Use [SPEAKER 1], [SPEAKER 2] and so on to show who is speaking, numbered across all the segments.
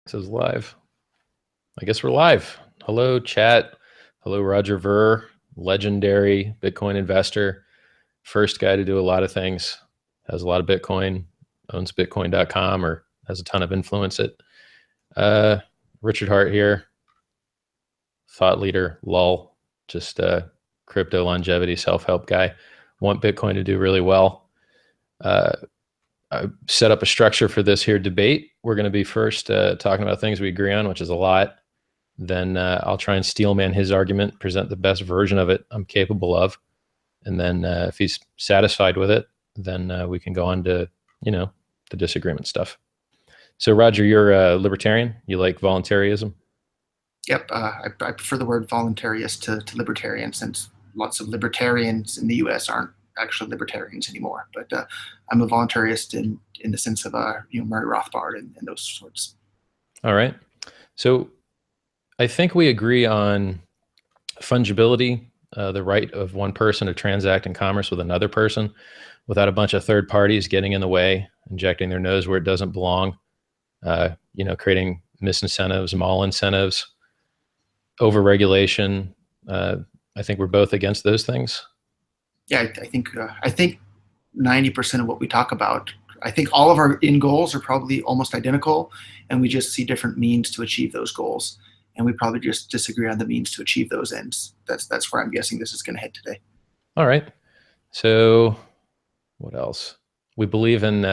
[SPEAKER 1] It says live. I guess we're live. Hello, chat. Hello, Roger Ver, legendary Bitcoin investor, first guy to do a lot of things, has a lot of Bitcoin, owns Bitcoin.com or has a ton of influence it. Richard Hart here, thought leader, lol, just a crypto longevity self-help guy. Want Bitcoin to do really well. I set up a structure for this here debate. We're going to be first talking about things we agree on, which is a lot. Then I'll try and steelman his argument, present the best version of it I'm capable of. And then if he's satisfied with it, then we can go on to, the disagreement stuff. So Roger, you're a libertarian. You like voluntarism?
[SPEAKER 2] Yep. I prefer the word voluntarist to libertarian, since lots of libertarians in the U.S. aren't actually libertarians anymore. But I'm a voluntarist in the sense of Murray Rothbard and those sorts.
[SPEAKER 1] All right. So I think we agree on fungibility, the right of one person to transact in commerce with another person without a bunch of third parties getting in the way, injecting their nose where it doesn't belong, creating misincentives, mall incentives, overregulation. I think we're both against those things.
[SPEAKER 2] Yeah, I think 90% of what we talk about, I think all of our end goals are probably almost identical, and we just see different means to achieve those goals. And we probably just disagree on the means to achieve those ends. That's where I'm guessing this is going to head today.
[SPEAKER 1] All right. So what else? We believe in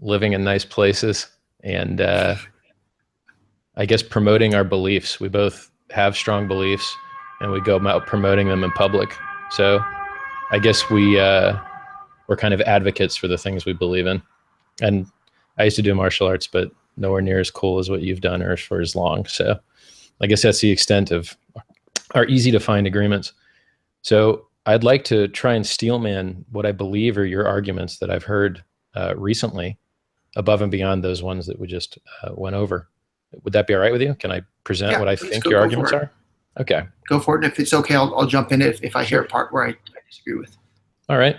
[SPEAKER 1] living in nice places and I guess promoting our beliefs. We both have strong beliefs and we go about promoting them in public. So I guess we're kind of advocates for the things we believe in. And I used to do martial arts, but nowhere near as cool as what you've done or for as long. So I guess that's the extent of our easy to find agreements. So I'd like to try and steelman what I believe are your arguments that I've heard recently, above and beyond those ones that we just went over. Would that be all right with you? Can I present what I think your arguments are? Okay.
[SPEAKER 2] Go for it. And if it's okay, I'll jump in if I hear a part where I disagree with.
[SPEAKER 1] All right.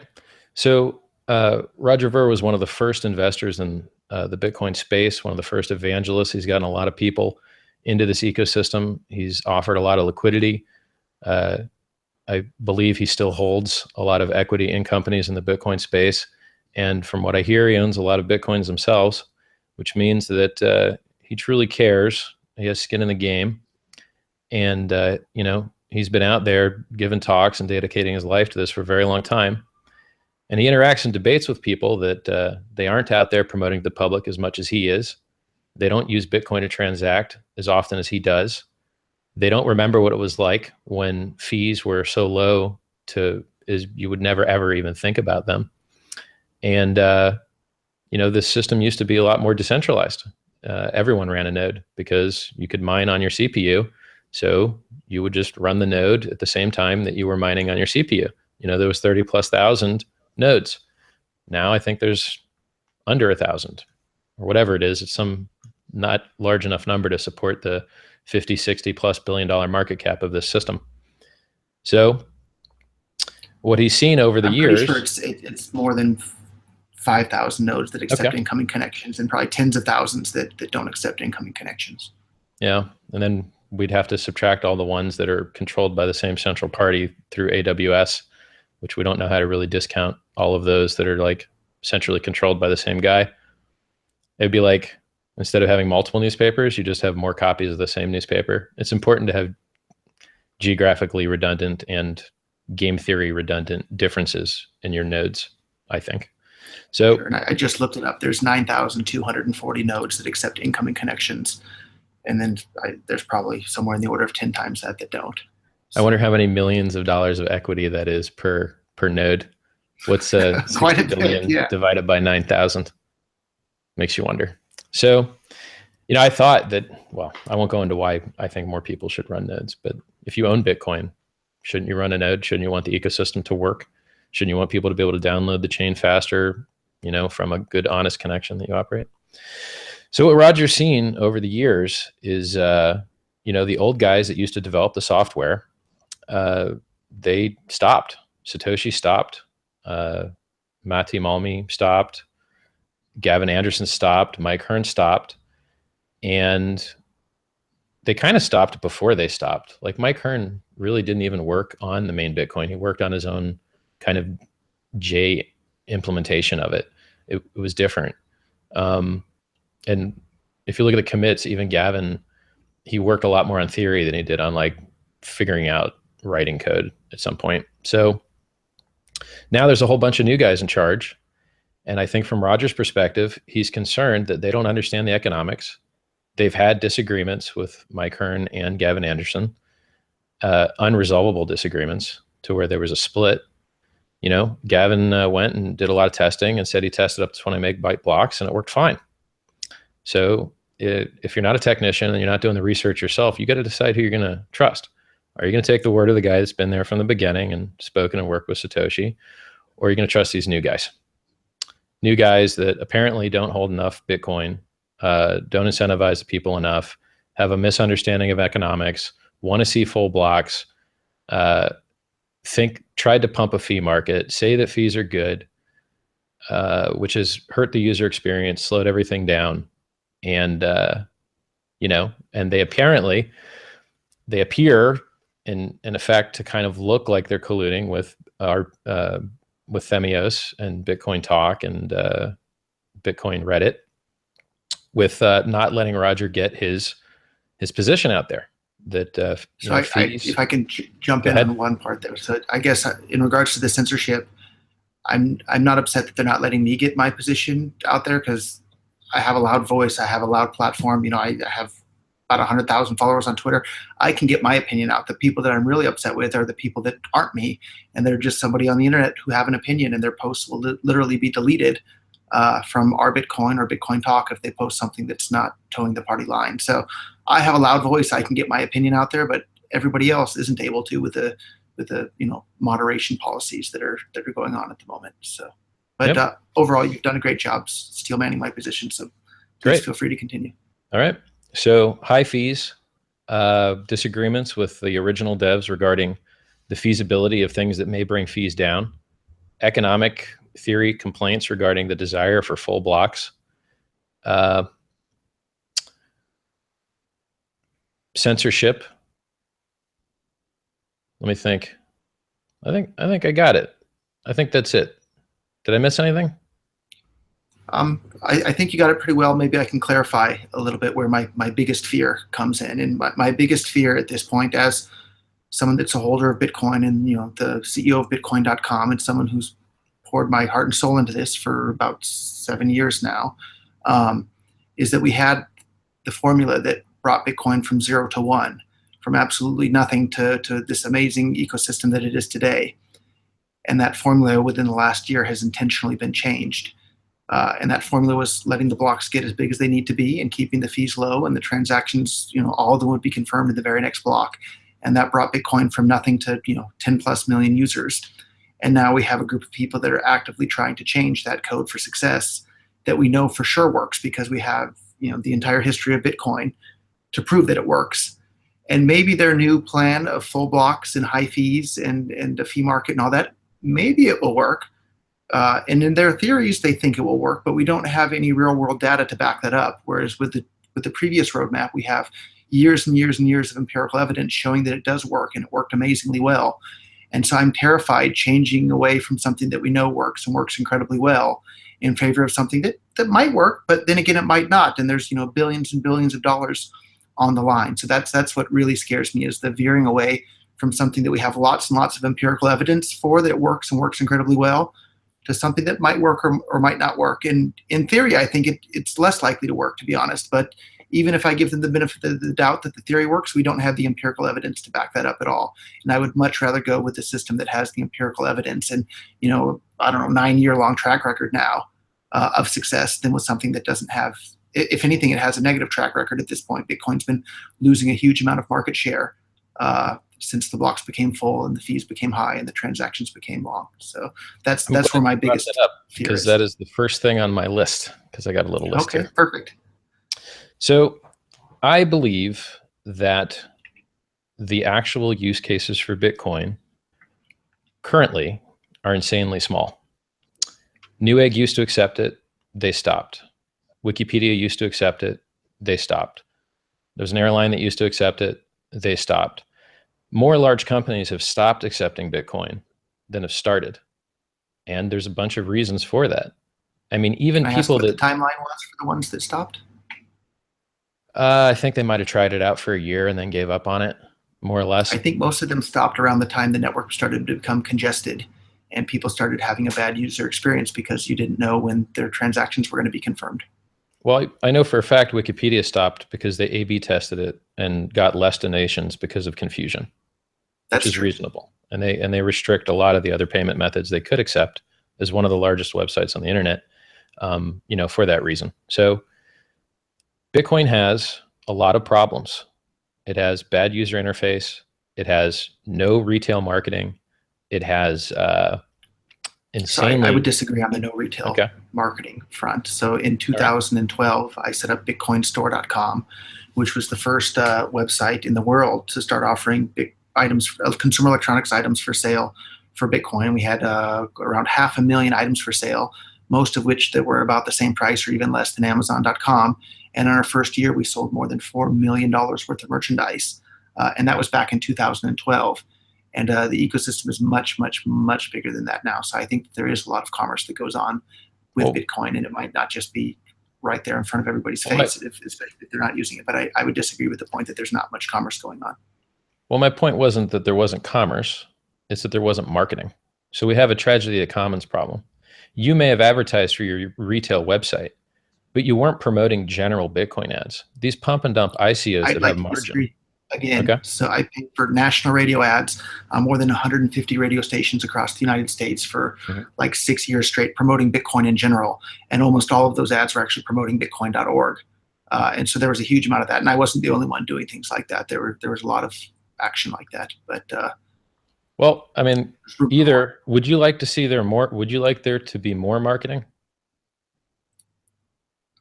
[SPEAKER 1] So Roger Ver was one of the first investors in the Bitcoin space, one of the first evangelists. He's gotten a lot of people into this ecosystem. He's offered a lot of liquidity. I believe he still holds a lot of equity in companies in the Bitcoin space. And from what I hear, he owns a lot of Bitcoins themselves, which means that he truly cares. He has skin in the game. And, he's been out there giving talks and dedicating his life to this for a very long time. And he interacts and debates with people that they aren't out there promoting to the public as much as he is. They don't use Bitcoin to transact as often as he does. They don't remember what it was like when fees were so low you would never, ever even think about them. And, this system used to be a lot more decentralized. Everyone ran a node because you could mine on your CPU. So you would just run the node at the same time that you were mining on your CPU. There was 30,000+ nodes. Now I think there's under 1,000 or whatever it is. It's some not large enough number to support the 50, 60+ billion dollar market cap of this system. So what he's seen over the years,
[SPEAKER 2] I'm pretty sure it's more than 5,000 nodes that accept incoming connections, and probably tens of thousands that don't accept incoming connections.
[SPEAKER 1] Yeah. And then we'd have to subtract all the ones that are controlled by the same central party through AWS, which we don't know how to really discount all of those that are like centrally controlled by the same guy. It'd be like, instead of having multiple newspapers, you just have more copies of the same newspaper. It's important to have geographically redundant and game theory redundant differences in your nodes, I think. So,
[SPEAKER 2] sure. And I just looked it up. There's 9,240 nodes that accept incoming connections. And then there's probably somewhere in the order of 10 times that don't.
[SPEAKER 1] So I wonder how many millions of dollars of equity that is per node. What's
[SPEAKER 2] quite
[SPEAKER 1] 60 billion divided by 9,000? Makes you wonder. So, I thought that, well, I won't go into why I think more people should run nodes, but if you own Bitcoin, shouldn't you run a node? Shouldn't you want the ecosystem to work? Shouldn't you want people to be able to download the chain faster, from a good, honest connection that you operate? So what Roger's seen over the years is, the old guys that used to develop the software, they stopped. Satoshi stopped. Matti Malmi stopped. Gavin Anderson stopped. Mike Hearn stopped. And they kind of stopped before they stopped. Like Mike Hearn really didn't even work on the main Bitcoin. He worked on his own kind of J implementation of it. It was different. And if you look at the commits, even Gavin, he worked a lot more on theory than he did on like figuring out writing code at some point. So now there's a whole bunch of new guys in charge. And I think from Roger's perspective, he's concerned that they don't understand the economics. They've had disagreements with Mike Hearn and Gavin Anderson, unresolvable disagreements to where there was a split. You know, Gavin went and did a lot of testing and said he tested up to 20 megabyte blocks and it worked fine. So if you're not a technician and you're not doing the research yourself, you got to decide who you're going to trust. Are you going to take the word of the guy that's been there from the beginning and spoken and worked with Satoshi? Or are you going to trust these new guys? New guys that apparently don't hold enough Bitcoin, don't incentivize the people enough, have a misunderstanding of economics, want to see full blocks, tried to pump a fee market, say that fees are good, which has hurt the user experience, slowed everything down. And, and they appear in effect to kind of look like they're colluding with with Themios and Bitcoin Talk and Bitcoin Reddit with not letting Roger get his position out there. That
[SPEAKER 2] so if I can jump in on one part there. So I guess in regards to the censorship, I'm not upset that they're not letting me get my position out there because I have a loud voice. I have a loud platform. You know, I have about 100,000 followers on Twitter. I can get my opinion out. The people that I'm really upset with are the people that aren't me, and they're just somebody on the internet who have an opinion, and their posts will literally be deleted from our Bitcoin or Bitcoin Talk if they post something that's not towing the party line. So I have a loud voice. I can get my opinion out there, but everybody else isn't able to with the moderation policies that are going on at the moment. So, but overall, you've done a great job steel manning my position. So please feel free to continue.
[SPEAKER 1] All right. So high fees, disagreements with the original devs regarding the feasibility of things that may bring fees down, economic theory complaints regarding the desire for full blocks, censorship. Let me think. I think I got it. I think that's it. Did I miss anything?
[SPEAKER 2] I think you got it pretty well. Maybe I can clarify a little bit where my biggest fear comes in. And my biggest fear at this point, as someone that's a holder of Bitcoin and the CEO of Bitcoin.com and someone who's poured my heart and soul into this for about 7 years now, is that we had the formula that brought Bitcoin from 0 to 1, from absolutely nothing to this amazing ecosystem that it is today. And that formula within the last year has intentionally been changed. And that formula was letting the blocks get as big as they need to be and keeping the fees low, and the transactions, all of them would be confirmed in the very next block. And that brought Bitcoin from nothing to 10 plus million users. And now we have a group of people that are actively trying to change that code for success that we know for sure works because we have the entire history of Bitcoin to prove that it works. And maybe their new plan of full blocks and high fees and the fee market and all that, maybe it will work. And in their theories, they think it will work, but we don't have any real world data to back that up. Whereas with the previous roadmap, we have years and years and years of empirical evidence showing that it does work, and it worked amazingly well. And so I'm terrified changing away from something that we know works and works incredibly well in favor of something that might work, but then again, it might not. And there's billions and billions of dollars on the line. So that's what really scares me, is the veering away from something that we have lots and lots of empirical evidence for that works and works incredibly well, to something that might work or might not work. And in theory, I think it's less likely to work, to be honest. But even if I give them the benefit of the doubt that the theory works, we don't have the empirical evidence to back that up at all. And I would much rather go with the system that has the empirical evidence and, 9-year-long track record now of success than with something that doesn't have, if anything, it has a negative track record at this point. Bitcoin's been losing a huge amount of market share since the blocks became full and the fees became high and the transactions became long. So that's where my biggest fear
[SPEAKER 1] because that is the first thing on my list, because I got a little list
[SPEAKER 2] here.
[SPEAKER 1] Okay,
[SPEAKER 2] perfect.
[SPEAKER 1] So I believe that the actual use cases for Bitcoin currently are insanely small. Newegg used to accept it. They stopped. Wikipedia used to accept it. they stopped. There's an airline that used to accept it, they stopped. More large companies have stopped accepting Bitcoin than have started. And there's a bunch of reasons for that. I mean, even
[SPEAKER 2] Can I ask
[SPEAKER 1] people
[SPEAKER 2] what the
[SPEAKER 1] that,
[SPEAKER 2] timeline was for the ones that stopped?
[SPEAKER 1] I think they might have tried it out for a year and then gave up on it, more or
[SPEAKER 2] I
[SPEAKER 1] less.
[SPEAKER 2] think most of them stopped around the time the network started to become congested and people started having a bad user experience because you didn't know when their transactions were going to be confirmed.
[SPEAKER 1] Well, I know for a fact Wikipedia stopped because they A/B tested it and got less donations because of confusion, which
[SPEAKER 2] That's
[SPEAKER 1] is
[SPEAKER 2] true.
[SPEAKER 1] reasonable. And they restrict a lot of the other payment methods they could accept as one of the largest websites on the internet, for that reason. So Bitcoin has a lot of problems. It has bad user interface. It has no retail marketing. It has
[SPEAKER 2] So I would
[SPEAKER 1] insanely
[SPEAKER 2] disagree on the no retail
[SPEAKER 1] okay.
[SPEAKER 2] marketing front. So in
[SPEAKER 1] All right.
[SPEAKER 2] 2012, I set up bitcoinstore.com, which was the first website in the world to start offering big items, consumer electronics items for sale for Bitcoin. We had around 500,000 items for sale, most of which that were about the same price or even less than Amazon.com. And in our first year, we sold more than $4 million worth of merchandise. And that was back in 2012. And the ecosystem is much, much, much bigger than that now. So I think there is a lot of commerce that goes on with Bitcoin, and it might not just be right there in front of everybody's face, especially if they're not using it. But I would disagree with the point that there's not much commerce going on.
[SPEAKER 1] Well, my point wasn't that there wasn't commerce, it's that there wasn't marketing. So we have a tragedy of commons problem. You may have advertised for your retail website, but you weren't promoting general Bitcoin ads. These pump and dump ICOs
[SPEAKER 2] I'd
[SPEAKER 1] that
[SPEAKER 2] like
[SPEAKER 1] have
[SPEAKER 2] to
[SPEAKER 1] margin.
[SPEAKER 2] disagree again.
[SPEAKER 1] Okay.
[SPEAKER 2] So I paid for national radio ads on more than 150 radio stations across the United States for like 6 years straight, promoting Bitcoin in general. And almost all of those ads were actually promoting Bitcoin.org. And so there was a huge amount of that. And I wasn't the only one doing things like that. There was a lot of action like that. But
[SPEAKER 1] well, I mean, either would you like to see would you like there to be more marketing?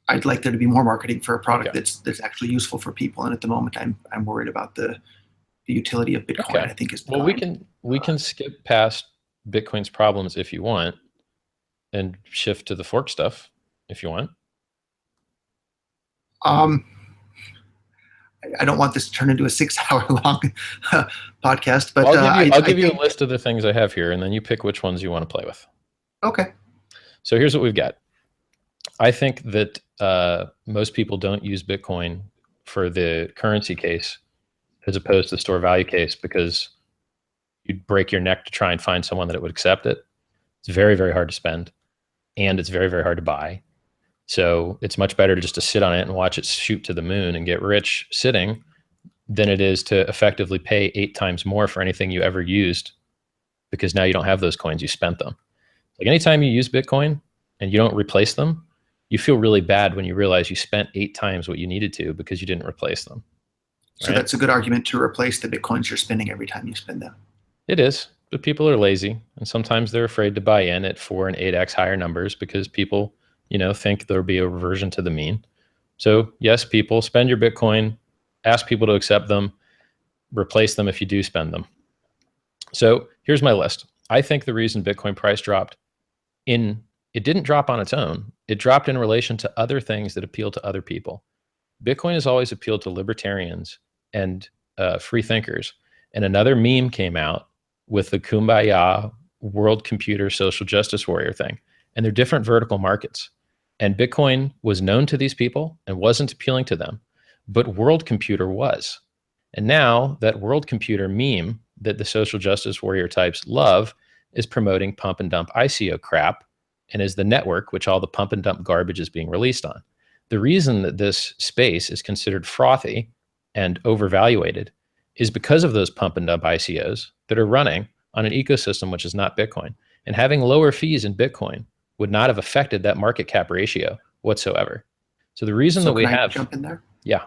[SPEAKER 2] I'd like there to be more marketing for a product
[SPEAKER 1] Okay.
[SPEAKER 2] that's actually useful for people. And at the moment, I'm worried about the utility of Bitcoin.
[SPEAKER 1] Okay.
[SPEAKER 2] I think is
[SPEAKER 1] Well, we can skip past Bitcoin's problems if you want and shift to the fork stuff if you want.
[SPEAKER 2] I don't want this to turn into a 6-hour long podcast, but
[SPEAKER 1] Well, I'll give you
[SPEAKER 2] think,
[SPEAKER 1] a list of the things I have here, and then you pick which ones you want to play with.
[SPEAKER 2] Okay.
[SPEAKER 1] So here's what we've got. I think that most people don't use Bitcoin for the currency case as opposed to the store value case because you'd break your neck to try and find someone that would accept it. It's very, very hard to spend, and it's very, very hard to buy. So it's much better just to sit on it and watch it shoot to the moon and get rich sitting than it is to effectively pay 8 times more for anything you ever used because now you don't have those coins, you spent them. Like anytime you use Bitcoin and you don't replace them, you feel really bad when you realize you spent 8 times what you needed to because you didn't replace them.
[SPEAKER 2] So that's a good argument to replace the Bitcoins you're spending every time you spend them.
[SPEAKER 1] It is, but people are lazy and sometimes they're afraid to buy in at 4 and 8x higher numbers because people, think there'll be a reversion to the mean. So yes, people spend your Bitcoin, ask people to accept them, replace them if you do spend them. So here's my list. I think the reason Bitcoin price dropped it didn't drop on its own. It dropped in relation to other things that appeal to other people. Bitcoin has always appealed to libertarians and free thinkers. And another meme came out with the Kumbaya world computer social justice warrior thing. And they're different vertical markets. And Bitcoin was known to these people and wasn't appealing to them, but world computer was. And now that world computer meme that the social justice warrior types love is promoting pump and dump ICO crap and is the network which all the pump and dump garbage is being released on. The reason that this space is considered frothy and overvaluated is because of those pump and dump ICOs that are running on an ecosystem which is not Bitcoin. And having lower fees in Bitcoin would not have affected that market cap ratio whatsoever. So the reason that we have...
[SPEAKER 2] jump in there?
[SPEAKER 1] Yeah.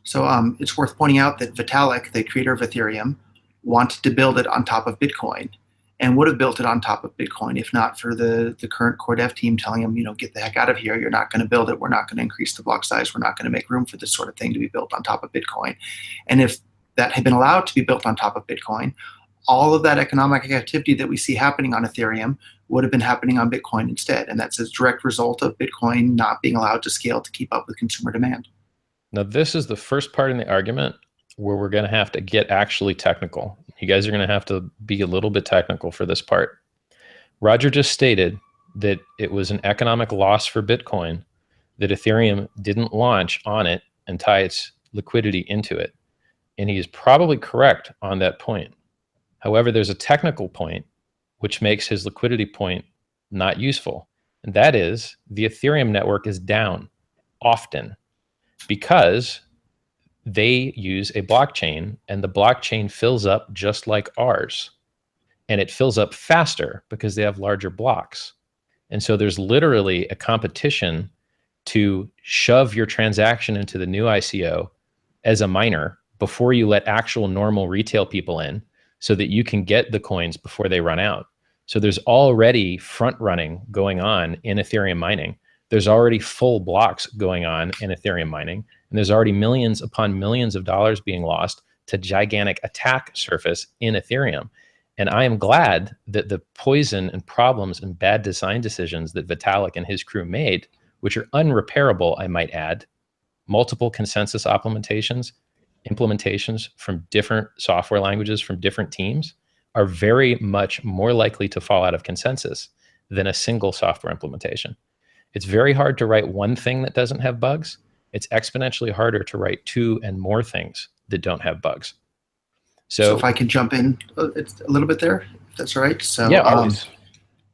[SPEAKER 2] So it's worth pointing out that Vitalik, the creator of Ethereum, wanted to build it on top of Bitcoin and would have built it on top of Bitcoin if not for the current core dev team telling him, get the heck out of here. You're not going to build it. We're not going to increase the block size. We're not going to make room for this sort of thing to be built on top of Bitcoin. And if that had been allowed to be built on top of Bitcoin, all of that economic activity that we see happening on Ethereum would have been happening on Bitcoin instead. And that's a direct result of Bitcoin not being allowed to scale to keep up with consumer demand.
[SPEAKER 1] Now, this is the first part in the argument where we're going to have to get actually technical. You guys are going to have to be a little bit technical for this part. Roger just stated that it was an economic loss for Bitcoin that Ethereum didn't launch on it and tie its liquidity into it. And he is probably correct on that point. However, there's a technical point which makes his liquidity point not useful. And that is the Ethereum network is down often because they use a blockchain, and the blockchain fills up just like ours. And it fills up faster because they have larger blocks. And so there's literally a competition to shove your transaction into the new ICO as a miner before you let actual normal retail people in, so that you can get the coins before they run out. So there's already front running going on in Ethereum mining. There's already full blocks going on in Ethereum mining. And there's already millions upon millions of dollars being lost to gigantic attack surface in Ethereum. And I am glad that the poison and problems and bad design decisions that Vitalik and his crew made, which are unrepairable, I might add, multiple consensus implementations from different software languages from different teams, are very much more likely to fall out of consensus than a single software implementation. It's very hard to write one thing that doesn't have bugs. It's exponentially harder to write two and more things that don't have bugs.
[SPEAKER 2] So if I can jump in a little bit there, if that's all right. So
[SPEAKER 1] yeah, always.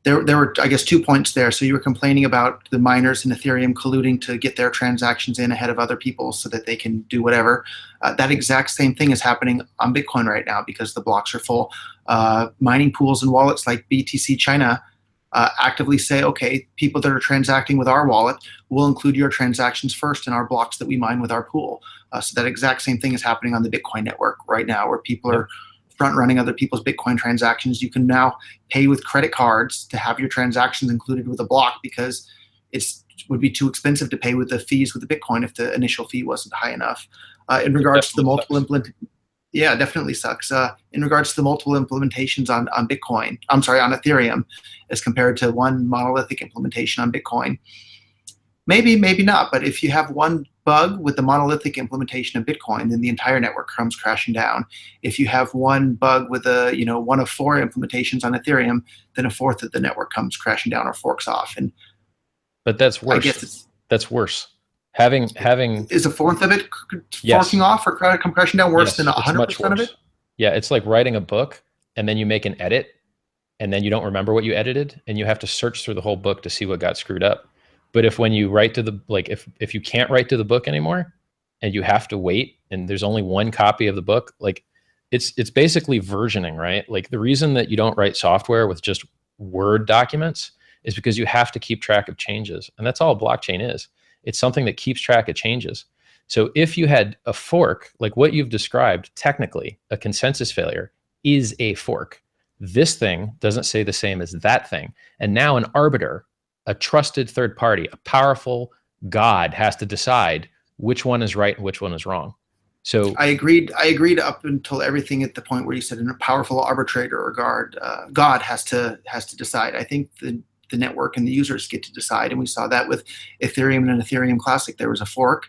[SPEAKER 2] There were, I guess, 2 points there. So you were complaining about the miners in Ethereum colluding to get their transactions in ahead of other people so that they can do whatever. That exact same thing is happening on Bitcoin right now because the blocks are full. Mining pools and wallets like BTC China actively say, okay, people that are transacting with our wallet will include your transactions first in our blocks that we mine with our pool. So that exact same thing is happening on the Bitcoin network right now, where people are front running other people's Bitcoin transactions. You can now pay with credit cards to have your transactions included with a block because it would be too expensive to pay with the fees with the Bitcoin if the initial fee wasn't high enough. In regards to the multiple yeah, definitely sucks. In regards to the multiple implementations on Bitcoin, I'm sorry, on Ethereum, as compared to one monolithic implementation on Bitcoin, maybe not. But if you have one bug with the monolithic implementation of Bitcoin, then the entire network comes crashing down. If you have one bug with one of four implementations on Ethereum, then a fourth of the network comes crashing down or forks off.
[SPEAKER 1] But that's worse.
[SPEAKER 2] I guess
[SPEAKER 1] that's worse. Having
[SPEAKER 2] is a fourth of it forking off or come crashing down worse than 100% of it?
[SPEAKER 1] Yeah, it's like writing a book and then you make an edit and then you don't remember what you edited and you have to search through the whole book to see what got screwed up. But when you write to the, if you can't write to the book anymore and you have to wait and there's only one copy of the book, it's basically versioning, right? Like the reason that you don't write software with just Word documents is because you have to keep track of changes. And that's all a blockchain is. It's something that keeps track of changes. So if you had a fork, like what you've described, technically a consensus failure is a fork. This thing doesn't say the same as that thing. And now an arbiter, a trusted third party, a powerful God has to decide which one is right and which one is wrong. So
[SPEAKER 2] I agreed up until everything at the point where you said a powerful arbitrator or God has to decide. I think the network and the users get to decide. And we saw that with Ethereum and Ethereum Classic. There was a fork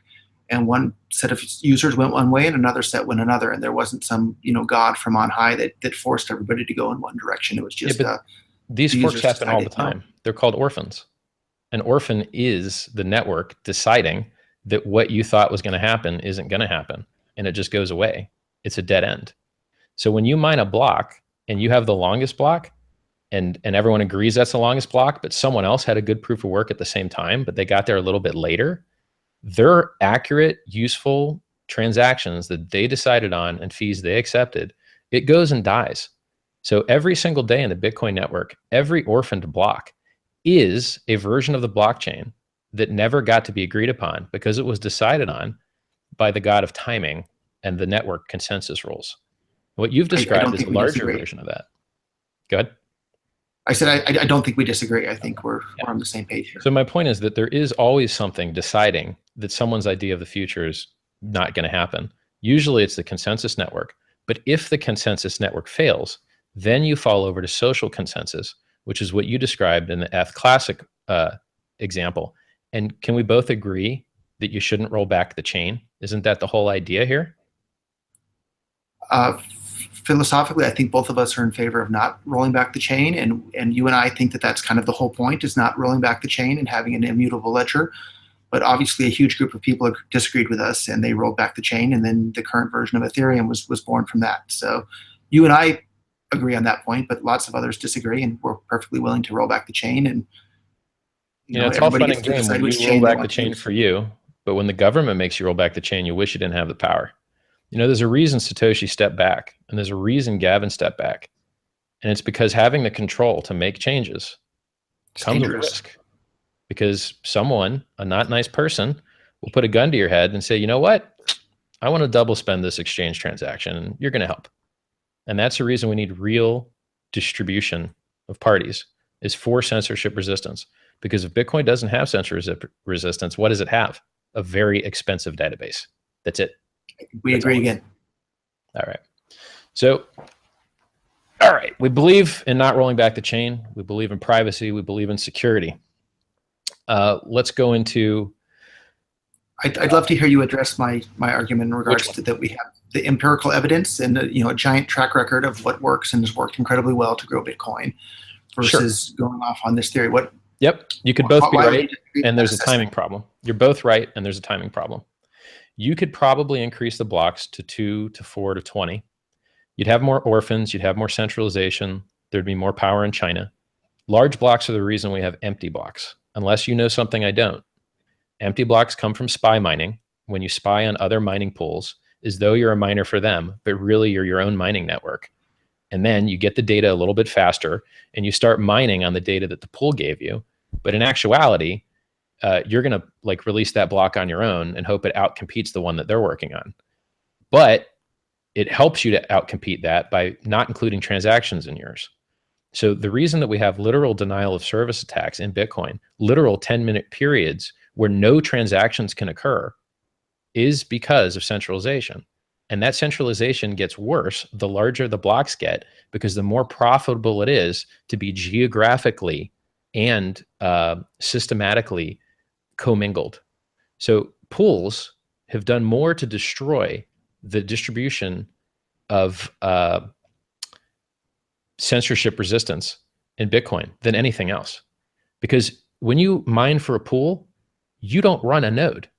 [SPEAKER 2] and one set of users went one way and another set went another. And there wasn't some, God from on high that forced everybody to go in one direction. It was just
[SPEAKER 1] these forks happen all the time. They're called orphans. An orphan is the network deciding that what you thought was going to happen isn't going to happen. And it just goes away. It's a dead end. So when you mine a block and you have the longest block, and everyone agrees that's the longest block, but someone else had a good proof of work at the same time, but they got there a little bit later, their accurate, useful transactions that they decided on and fees they accepted, it goes and dies. So every single day in the Bitcoin network, every orphaned block is a version of the blockchain that never got to be agreed upon because it was decided on by the god of timing and the network consensus rules. What you've described is a larger version of that. Go ahead.
[SPEAKER 2] I said, I don't think we disagree. I think we're on the same page here.
[SPEAKER 1] So my point is that there is always something deciding that someone's idea of the future is not going to happen. Usually it's the consensus network. But if the consensus network fails, Then you fall over to social consensus, which is what you described in the ETH Classic example. And can we both agree that you shouldn't roll back the chain? Isn't that the whole idea here?
[SPEAKER 2] Philosophically, I think both of us are in favor of not rolling back the chain, and you and I think that that's kind of the whole point, is not rolling back the chain and having an immutable ledger. But obviously, a huge group of people have disagreed with us, and they rolled back the chain, and then the current version of Ethereum was born from that. So you and I agree on that point, but lots of others disagree, and we're perfectly willing to roll back the chain. And
[SPEAKER 1] it's all
[SPEAKER 2] everybody
[SPEAKER 1] fun
[SPEAKER 2] gets
[SPEAKER 1] and
[SPEAKER 2] to
[SPEAKER 1] game
[SPEAKER 2] decide
[SPEAKER 1] when
[SPEAKER 2] which
[SPEAKER 1] you roll
[SPEAKER 2] chain they
[SPEAKER 1] back the
[SPEAKER 2] want to
[SPEAKER 1] chain
[SPEAKER 2] use.
[SPEAKER 1] for you, but when the government makes you roll back the chain, you wish you didn't have the power. There's a reason Satoshi stepped back, and there's a reason Gavin stepped back. And it's because having the control to make changes
[SPEAKER 2] It's
[SPEAKER 1] comes with
[SPEAKER 2] dangerous.
[SPEAKER 1] risk. Because someone, a not nice person, will put a gun to your head and say, you know what? I want to double spend this exchange transaction, and you're going to help. And that's the reason we need real distribution of parties, is for censorship resistance. Because if Bitcoin doesn't have censorship resistance, what does it have? A very expensive database. That's it.
[SPEAKER 2] We
[SPEAKER 1] That's
[SPEAKER 2] agree
[SPEAKER 1] all.
[SPEAKER 2] again.
[SPEAKER 1] All right. So, all right. We believe in not rolling back the chain. We believe in privacy. We believe in security. Let's go into.
[SPEAKER 2] I'd love to hear you address my argument in regards to that we have the empirical evidence and a giant track record of what works and has worked incredibly well to grow Bitcoin versus going off on this theory.
[SPEAKER 1] Yep. You could both be
[SPEAKER 2] why would
[SPEAKER 1] right,
[SPEAKER 2] you disagree with
[SPEAKER 1] and
[SPEAKER 2] that
[SPEAKER 1] there's a
[SPEAKER 2] assessment?
[SPEAKER 1] timing problem. You're both right, and there's a timing problem. You could probably increase the blocks to 2 to 4 to 20. You'd have more orphans. You'd have more centralization. There'd be more power in China. Large blocks are the reason we have empty blocks, unless you know something I don't. Empty blocks come from spy mining. When you spy on other mining pools, as though you're a miner for them, but really you're your own mining network. And then you get the data a little bit faster, and you start mining on the data that the pool gave you. But in actuality, you're going to release that block on your own and hope it outcompetes the one that they're working on. But it helps you to outcompete that by not including transactions in yours. So the reason that we have literal denial of service attacks in Bitcoin, literal 10-minute periods where no transactions can occur, is because of centralization. And that centralization gets worse the larger the blocks get, because the more profitable it is to be geographically and systematically commingled. So pools have done more to destroy the distribution of censorship resistance in Bitcoin than anything else. Because when you mine for a pool, you don't run a node.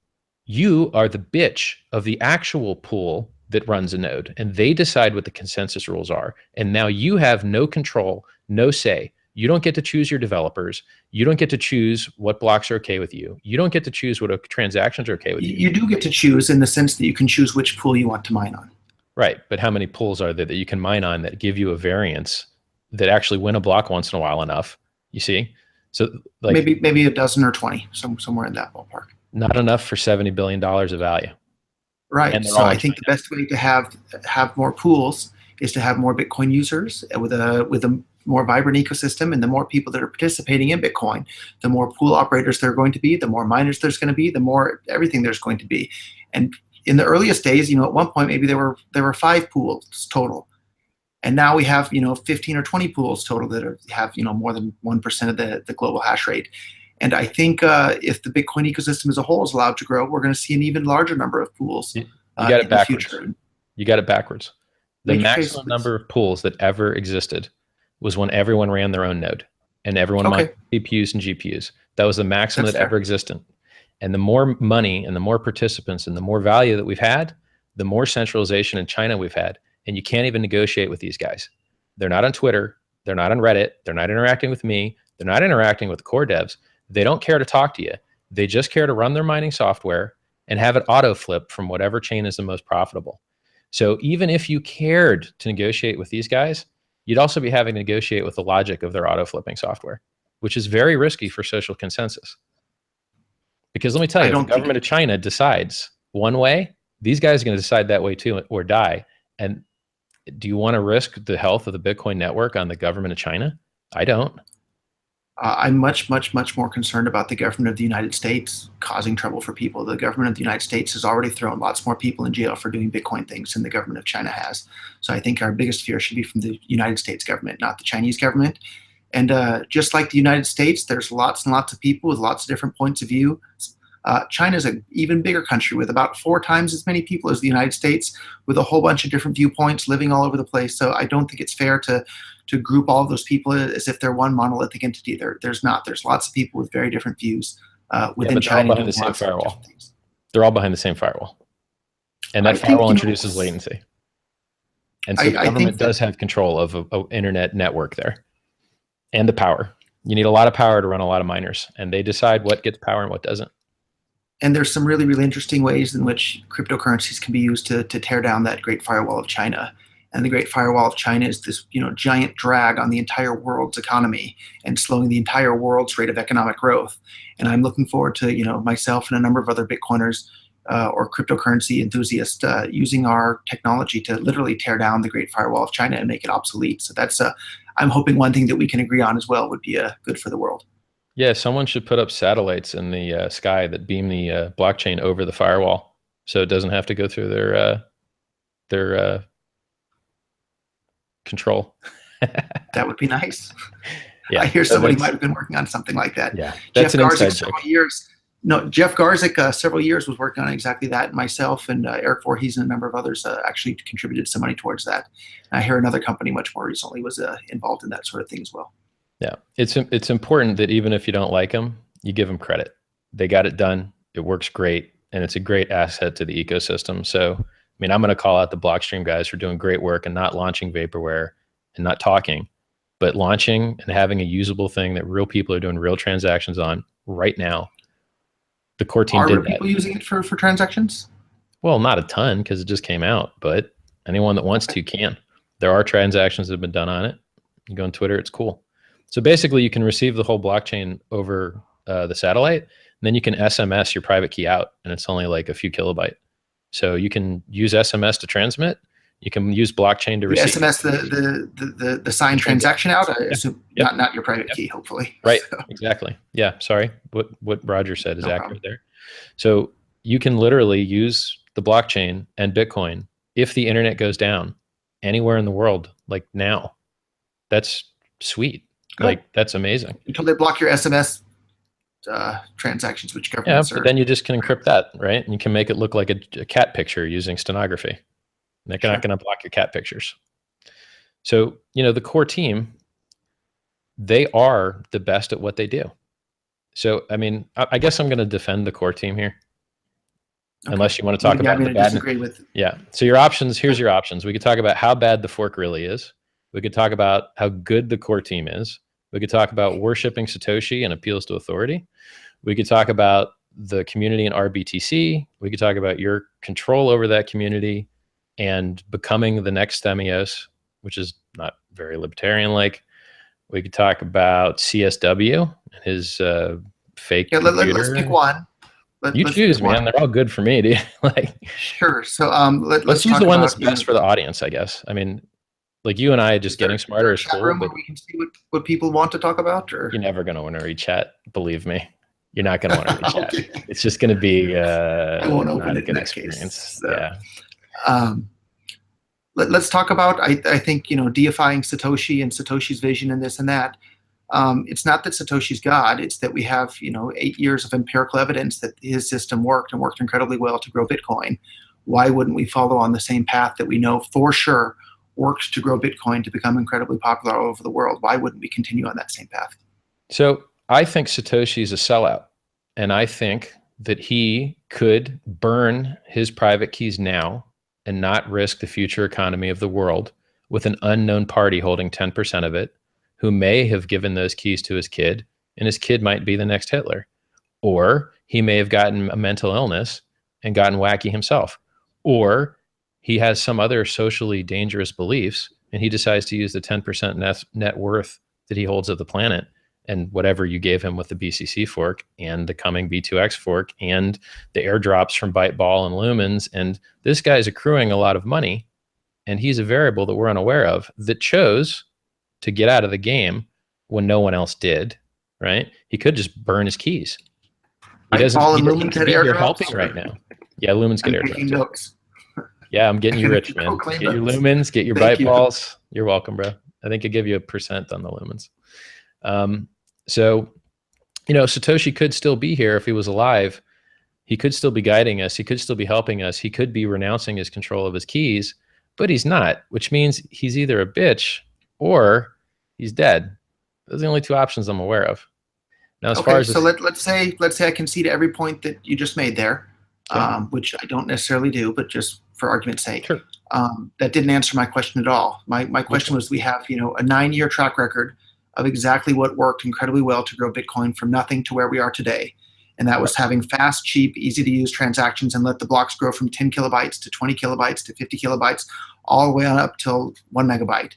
[SPEAKER 1] You are the bitch of the actual pool that runs a node, and they decide what the consensus rules are. And now you have no control, no say. You don't get to choose your developers. You don't get to choose what blocks are okay with you. You don't get to choose what transactions are okay with you.
[SPEAKER 2] You do get to choose, in the sense that you can choose which pool you want to mine on.
[SPEAKER 1] Right, but how many pools are there that you can mine on that give you a variance that actually win a block once in a while enough? You see? So
[SPEAKER 2] maybe a dozen or 20, somewhere in that ballpark.
[SPEAKER 1] Not enough for $70 billion of value.
[SPEAKER 2] Right. So I think the best way to have more pools is to have more Bitcoin users with a more vibrant ecosystem, and the more people that are participating in Bitcoin, the more pool operators there are going to be, the more miners there's going to be, the more everything there's going to be. And in the earliest days, at one point maybe there were 5 pools total, and now we have 15 or 20 pools total that have more than 1% of the global hash rate. And I think if the Bitcoin ecosystem as a whole is allowed to grow, we're going to see an even larger number of pools
[SPEAKER 1] you got it
[SPEAKER 2] in
[SPEAKER 1] backwards.
[SPEAKER 2] the future.
[SPEAKER 1] You got it backwards. The maximum number of pools that ever existed was when everyone ran their own node and everyone mined CPUs and GPUs. That was the maximum that ever existed. And the more money and the more participants and the more value that we've had, the more centralization in China we've had. And you can't even negotiate with these guys. They're not on Twitter. They're not on Reddit. They're not interacting with me. They're not interacting with the core devs. They don't care to talk to you. They just care to run their mining software and have it auto flip from whatever chain is the most profitable. So even if you cared to negotiate with these guys, you'd also be having to negotiate with the logic of their auto flipping software, which is very risky for social consensus. Because let me tell you, if the government of China decides one way, these guys are going to decide that way too, or die. And do you want to risk the health of the Bitcoin network on the government of China? I don't.
[SPEAKER 2] I'm much, much, much more concerned about the government of the United States causing trouble for people. The government of the United States has already thrown lots more people in jail for doing Bitcoin things than the government of China has. So I think our biggest fear should be from the United States government, not the Chinese government. And just like the United States, there's lots and lots of people with lots of different points of view. China's an even bigger country with about 4 times as many people as the United States, with a whole bunch of different viewpoints living all over the place. So I don't think it's fair to group all of those people as if they're one monolithic entity. There's not. There's lots of people with very different views within
[SPEAKER 1] They're all
[SPEAKER 2] China
[SPEAKER 1] behind the
[SPEAKER 2] doing
[SPEAKER 1] same
[SPEAKER 2] lots of different
[SPEAKER 1] firewall.
[SPEAKER 2] things.
[SPEAKER 1] They're all behind the same firewall. And that
[SPEAKER 2] I think,
[SPEAKER 1] firewall introduces latency. And so the
[SPEAKER 2] I think
[SPEAKER 1] government
[SPEAKER 2] that
[SPEAKER 1] does have control of an internet network there and the power. You need a lot of power to run a lot of miners, and they decide what gets power and what doesn't.
[SPEAKER 2] and there's some really, really interesting ways in which cryptocurrencies can be used to tear down that Great Firewall of China. And the Great Firewall of China is this, giant drag on the entire world's economy and slowing the entire world's rate of economic growth. And I'm looking forward to, myself and a number of other Bitcoiners or cryptocurrency enthusiasts using our technology to literally tear down the Great Firewall of China and make it obsolete. So that's, I'm hoping one thing that we can agree on as well would be good for the world.
[SPEAKER 1] Yeah, someone should put up satellites in the sky that beam the blockchain over the firewall, so it doesn't have to go through their control.
[SPEAKER 2] That would be nice.
[SPEAKER 1] Yeah,
[SPEAKER 2] I hear somebody might have been working on something like that.
[SPEAKER 1] Yeah, that's
[SPEAKER 2] Jeff
[SPEAKER 1] an
[SPEAKER 2] Garzik
[SPEAKER 1] inside
[SPEAKER 2] several
[SPEAKER 1] joke.
[SPEAKER 2] years. No, Jeff Garzik several years was working on exactly that. And myself and Eric Voorhees and a number of others actually contributed some money towards that. And I hear another company much more recently was involved in that sort of thing as well.
[SPEAKER 1] Yeah, it's important that even if you don't like them, you give them credit. They got it done. It works great, and it's a great asset to the ecosystem. So, I mean, I'm going to call out the Blockstream guys for doing great work and not launching vaporware and not talking, but launching and having a usable thing that real people are doing real transactions on right now. The core team did that.
[SPEAKER 2] Are people using it for transactions?
[SPEAKER 1] Well, not a ton because it just came out, but anyone that wants to can. There are transactions that have been done on it. You go on Twitter, it's cool. So basically, you can receive the whole blockchain over the satellite, and then you can SMS your private key out, and it's only like a few kilobyte. So you can use SMS to transmit. You can use blockchain to receive.
[SPEAKER 2] SMS the signed transaction out. I assume not your private key, hopefully.
[SPEAKER 1] Right. So. Exactly. Yeah. Sorry. What Roger said is accurate
[SPEAKER 2] problem
[SPEAKER 1] there. So you can literally use the blockchain and Bitcoin if the internet goes down anywhere in the world, like now. That's sweet. Good. Like that's amazing.
[SPEAKER 2] Until they block your SMS transactions, which governments
[SPEAKER 1] but then you just can encrypt that, right? And you can make it look like a cat picture using stenography. They're not going to block your cat pictures. So, the core team, they are the best at what they do. So, I mean, I guess I'm going to defend the core team here. Okay. Unless you want to talk about the bad.
[SPEAKER 2] Disagree with.
[SPEAKER 1] Yeah. So your options, here's your options. We could talk about how bad the fork really is. We could talk about how good the core team is. We could talk about worshiping Satoshi and appeals to authority. We could talk about the community in RBTC. We could talk about your control over that community and becoming the next Themios, which is not very libertarian-like. We could talk about CSW and his fake computer.
[SPEAKER 2] Let's pick one.
[SPEAKER 1] You choose, man. They're all good for me, dude.
[SPEAKER 2] Sure. So
[SPEAKER 1] let's use the one that's best for the audience, I guess. I mean, like you and I just getting smarter is cool.
[SPEAKER 2] But we can see what people want to talk about. Or
[SPEAKER 1] you're never going to want to read chat. Believe me, you're not going to want to read chat. Okay. It's just going to be
[SPEAKER 2] I won't open it in that
[SPEAKER 1] experience.
[SPEAKER 2] Case, so.
[SPEAKER 1] Yeah.
[SPEAKER 2] Let's talk about. I think deifying Satoshi and Satoshi's vision and this and that. It's not that Satoshi's God. It's that we have 8 years of empirical evidence that his system worked and worked incredibly well to grow Bitcoin. Why wouldn't we follow on the same path that we know for sure works to grow Bitcoin to become incredibly popular all over the world? Why wouldn't we continue on that same path?
[SPEAKER 1] So I think Satoshi's a sellout, and I think that he could burn his private keys now and not risk the future economy of the world with an unknown party holding 10% of it, who may have given those keys to his kid, and his kid might be the next Hitler. Or he may have gotten a mental illness and gotten wacky himself. Or he has some other socially dangerous beliefs, and he decides to use the 10% net worth that he holds of the planet and whatever you gave him with the BCC fork and the coming B2X fork and the airdrops from Byteball and Lumens. And this guy's accruing a lot of money, and he's a variable that we're unaware of that chose to get out of the game when no one else did. right? He could just burn his keys. He
[SPEAKER 2] Right,
[SPEAKER 1] doesn't.
[SPEAKER 2] Paul
[SPEAKER 1] He
[SPEAKER 2] and
[SPEAKER 1] doesn't need
[SPEAKER 2] Lumens
[SPEAKER 1] to
[SPEAKER 2] had
[SPEAKER 1] be here helping
[SPEAKER 2] airdrops.
[SPEAKER 1] right now. Yeah, lumens get
[SPEAKER 2] I'm
[SPEAKER 1] airdrop
[SPEAKER 2] taking
[SPEAKER 1] too.
[SPEAKER 2] notes.
[SPEAKER 1] Yeah, I'm getting
[SPEAKER 2] I'm
[SPEAKER 1] you
[SPEAKER 2] gonna
[SPEAKER 1] rich, man.
[SPEAKER 2] co-claim
[SPEAKER 1] Get your
[SPEAKER 2] those.
[SPEAKER 1] lumens, get your
[SPEAKER 2] Thank
[SPEAKER 1] byte
[SPEAKER 2] you.
[SPEAKER 1] balls. You're welcome, bro. I think I give you 1% on the lumens. So, Satoshi could still be here if he was alive. He could still be guiding us. He could still be helping us. He could be renouncing his control of his keys, but he's not, which means he's either a bitch or he's dead. Those are the only two options I'm aware of. Now, as far
[SPEAKER 2] Okay,
[SPEAKER 1] as
[SPEAKER 2] so
[SPEAKER 1] this,
[SPEAKER 2] let's say I concede to every point that you just made there,
[SPEAKER 1] okay,
[SPEAKER 2] which I don't necessarily do, but just for argument's sake,
[SPEAKER 1] sure.
[SPEAKER 2] that didn't answer my question at all. My
[SPEAKER 1] Which
[SPEAKER 2] question
[SPEAKER 1] one?
[SPEAKER 2] was, we have a 9-year track record of exactly what worked incredibly well to grow Bitcoin from nothing to where we are today, and that was
[SPEAKER 1] Correct.
[SPEAKER 2] having fast, cheap, easy to use transactions and let the blocks grow from 10 kilobytes to 20 kilobytes to 50 kilobytes, all the way on up till 1 megabyte.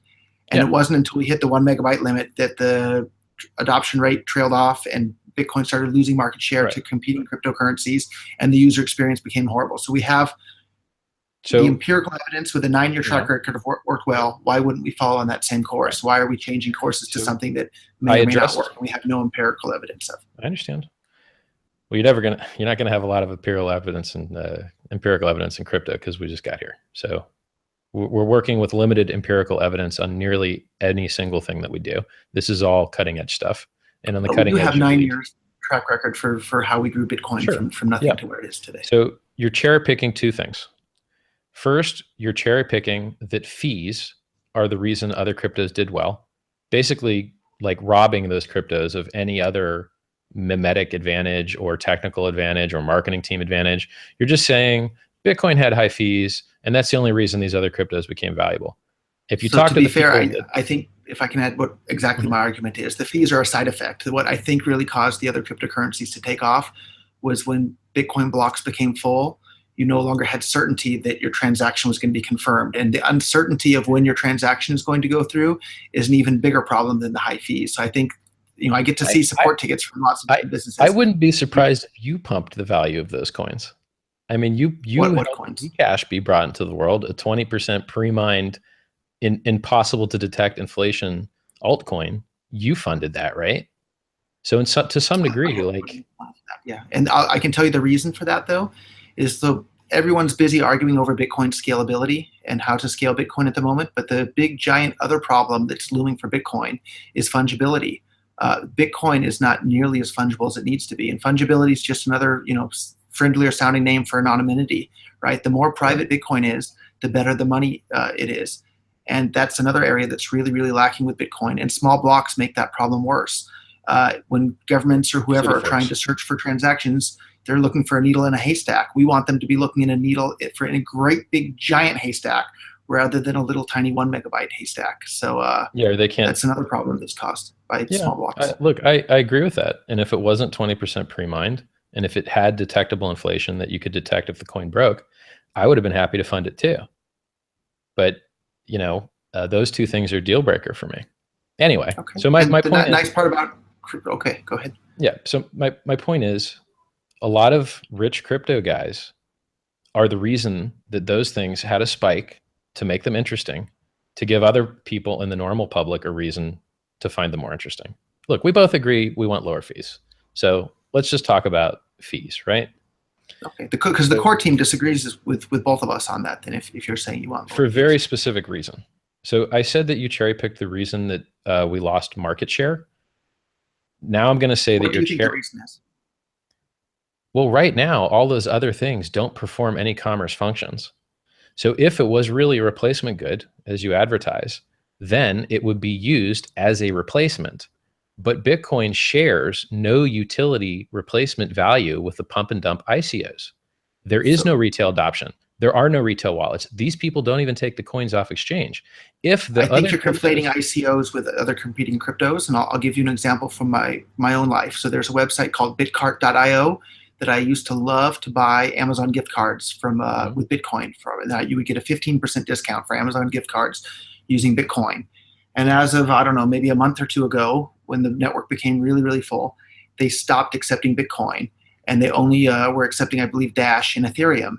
[SPEAKER 2] And
[SPEAKER 1] Yeah,
[SPEAKER 2] it wasn't until we hit the 1 megabyte limit that the adoption rate trailed off and Bitcoin started losing market share
[SPEAKER 1] right.
[SPEAKER 2] to competing cryptocurrencies, and the user experience became horrible. So we have the
[SPEAKER 1] So,
[SPEAKER 2] empirical evidence with a 9-year
[SPEAKER 1] yeah,
[SPEAKER 2] track record of worked well. Why wouldn't we follow on that same
[SPEAKER 1] right.
[SPEAKER 2] course? Why are we changing courses to
[SPEAKER 1] So
[SPEAKER 2] something that
[SPEAKER 1] I
[SPEAKER 2] may or may not
[SPEAKER 1] addressed.
[SPEAKER 2] work? We have no empirical evidence of.
[SPEAKER 1] I understand. Well, you're not gonna have a lot of empirical evidence in crypto because we just got here. So we're working with limited empirical evidence on nearly any single thing that we do. This is all cutting edge stuff, and on the
[SPEAKER 2] But we do
[SPEAKER 1] cutting
[SPEAKER 2] have
[SPEAKER 1] edge, you
[SPEAKER 2] 9
[SPEAKER 1] need.
[SPEAKER 2] years track record for how we grew Bitcoin
[SPEAKER 1] Sure.
[SPEAKER 2] from nothing
[SPEAKER 1] Yeah.
[SPEAKER 2] to where it is today.
[SPEAKER 1] So you're cherry picking two things. First, you're cherry picking that fees are the reason other cryptos did well, basically like robbing those cryptos of any other mimetic advantage or technical advantage or marketing team advantage. You're just saying Bitcoin had high fees, and that's the only reason these other cryptos became valuable. If you
[SPEAKER 2] So
[SPEAKER 1] talk
[SPEAKER 2] to
[SPEAKER 1] to
[SPEAKER 2] be
[SPEAKER 1] the
[SPEAKER 2] fair,
[SPEAKER 1] people that,
[SPEAKER 2] I think if I can add what exactly
[SPEAKER 1] Mhm.
[SPEAKER 2] my argument is, the fees are a side effect. What I think really caused the other cryptocurrencies to take off was when Bitcoin blocks became full, you no longer had certainty that your transaction was going to be confirmed. And the uncertainty of when your transaction is going to go through is an even bigger problem than the high fees. So I think, I get to
[SPEAKER 1] I,
[SPEAKER 2] see
[SPEAKER 1] I,
[SPEAKER 2] support tickets from lots of
[SPEAKER 1] I,
[SPEAKER 2] different
[SPEAKER 1] I
[SPEAKER 2] businesses.
[SPEAKER 1] wouldn't be surprised if you pumped the value of those coins. I mean, you
[SPEAKER 2] What
[SPEAKER 1] helped
[SPEAKER 2] coins?
[SPEAKER 1] Zcash be brought into the world, a 20% pre-mined, impossible to detect inflation altcoin. You funded that, right? So to some degree, like,
[SPEAKER 2] Yeah, and I can tell you the reason for that though, is so everyone's busy arguing over Bitcoin scalability and how to scale Bitcoin at the moment, but the big giant other problem that's looming for Bitcoin is fungibility. Bitcoin is not nearly as fungible as it needs to be, and fungibility is just another friendlier sounding name for anonymity, right? The more private Bitcoin is, the better the money it is, and that's another area that's really really lacking with Bitcoin. And small blocks make that problem worse. When governments or
[SPEAKER 1] to
[SPEAKER 2] whoever
[SPEAKER 1] the
[SPEAKER 2] are trying
[SPEAKER 1] force.
[SPEAKER 2] to search for transactions, they're looking for a needle in a haystack. We want them to be looking in a great big giant haystack rather than a little tiny 1 megabyte haystack. So
[SPEAKER 1] Yeah, they can't.
[SPEAKER 2] that's another problem that's caused by
[SPEAKER 1] Yeah,
[SPEAKER 2] small blocks.
[SPEAKER 1] look, I agree with that. And if it wasn't 20% pre-mined, and if it had detectable inflation that you could detect if the coin broke, I would have been happy to fund it too. But those two things are deal breaker for me. Anyway,
[SPEAKER 2] Okay.
[SPEAKER 1] so my
[SPEAKER 2] And the
[SPEAKER 1] point is,
[SPEAKER 2] nice part about crypto. Okay, go ahead.
[SPEAKER 1] yeah. So my point is, a lot of rich crypto guys are the reason that those things had a spike to make them interesting, to give other people in the normal public a reason to find them more interesting. Look, we both agree we want lower fees. So let's just talk about fees, right?
[SPEAKER 2] Okay, because the
[SPEAKER 1] So
[SPEAKER 2] core team disagrees with both of us on that. Then if you're saying you want
[SPEAKER 1] for
[SPEAKER 2] lower
[SPEAKER 1] a very
[SPEAKER 2] fees,
[SPEAKER 1] specific reason. So I said that you cherry picked the reason that we lost market share. Now I'm going to say that
[SPEAKER 2] what do
[SPEAKER 1] your
[SPEAKER 2] you think the
[SPEAKER 1] chair.
[SPEAKER 2] reason is?
[SPEAKER 1] Well, right now, all those other things don't perform any commerce functions. So if it was really a replacement good, as you advertise, then it would be used as a replacement. But Bitcoin shares no utility replacement value with the pump and dump ICOs. There is no
[SPEAKER 2] So
[SPEAKER 1] retail adoption. There are no retail wallets. These people don't even take the coins off exchange. If
[SPEAKER 2] I
[SPEAKER 1] the
[SPEAKER 2] think
[SPEAKER 1] other
[SPEAKER 2] you're conflating
[SPEAKER 1] cryptos,
[SPEAKER 2] ICOs with other competing cryptos, and I'll give you an example from my own life. So there's a website called bitcart.io that I used to love to buy Amazon gift cards from
[SPEAKER 1] Mhm.
[SPEAKER 2] with Bitcoin from. And you would get a 15% discount for Amazon gift cards using Bitcoin. And as of, I don't know, maybe a month or two ago, when the network became really really full, they stopped accepting Bitcoin, and they only were accepting, I believe, Dash and Ethereum.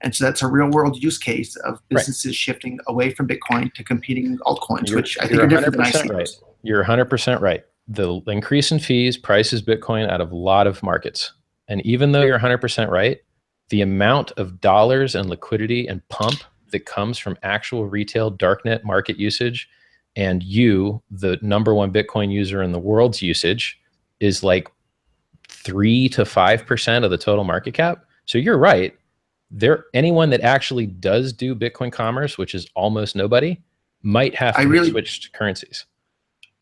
[SPEAKER 2] And so that's a real world use case of
[SPEAKER 1] right,
[SPEAKER 2] businesses shifting away from Bitcoin to competing altcoins,
[SPEAKER 1] you're
[SPEAKER 2] which I think
[SPEAKER 1] you're
[SPEAKER 2] are different than
[SPEAKER 1] 100% right.
[SPEAKER 2] ICOs.
[SPEAKER 1] You're 100% right. the increase in fees prices Bitcoin out of a lot of markets. And even though you're 100% right, the amount of dollars and liquidity and pump that comes from actual retail darknet market usage, and you, the number one Bitcoin user in the world's usage, is like 3 to 5% of the total market cap. So you're right. Anyone that actually does do Bitcoin commerce, which is almost nobody, might have to switch to currencies.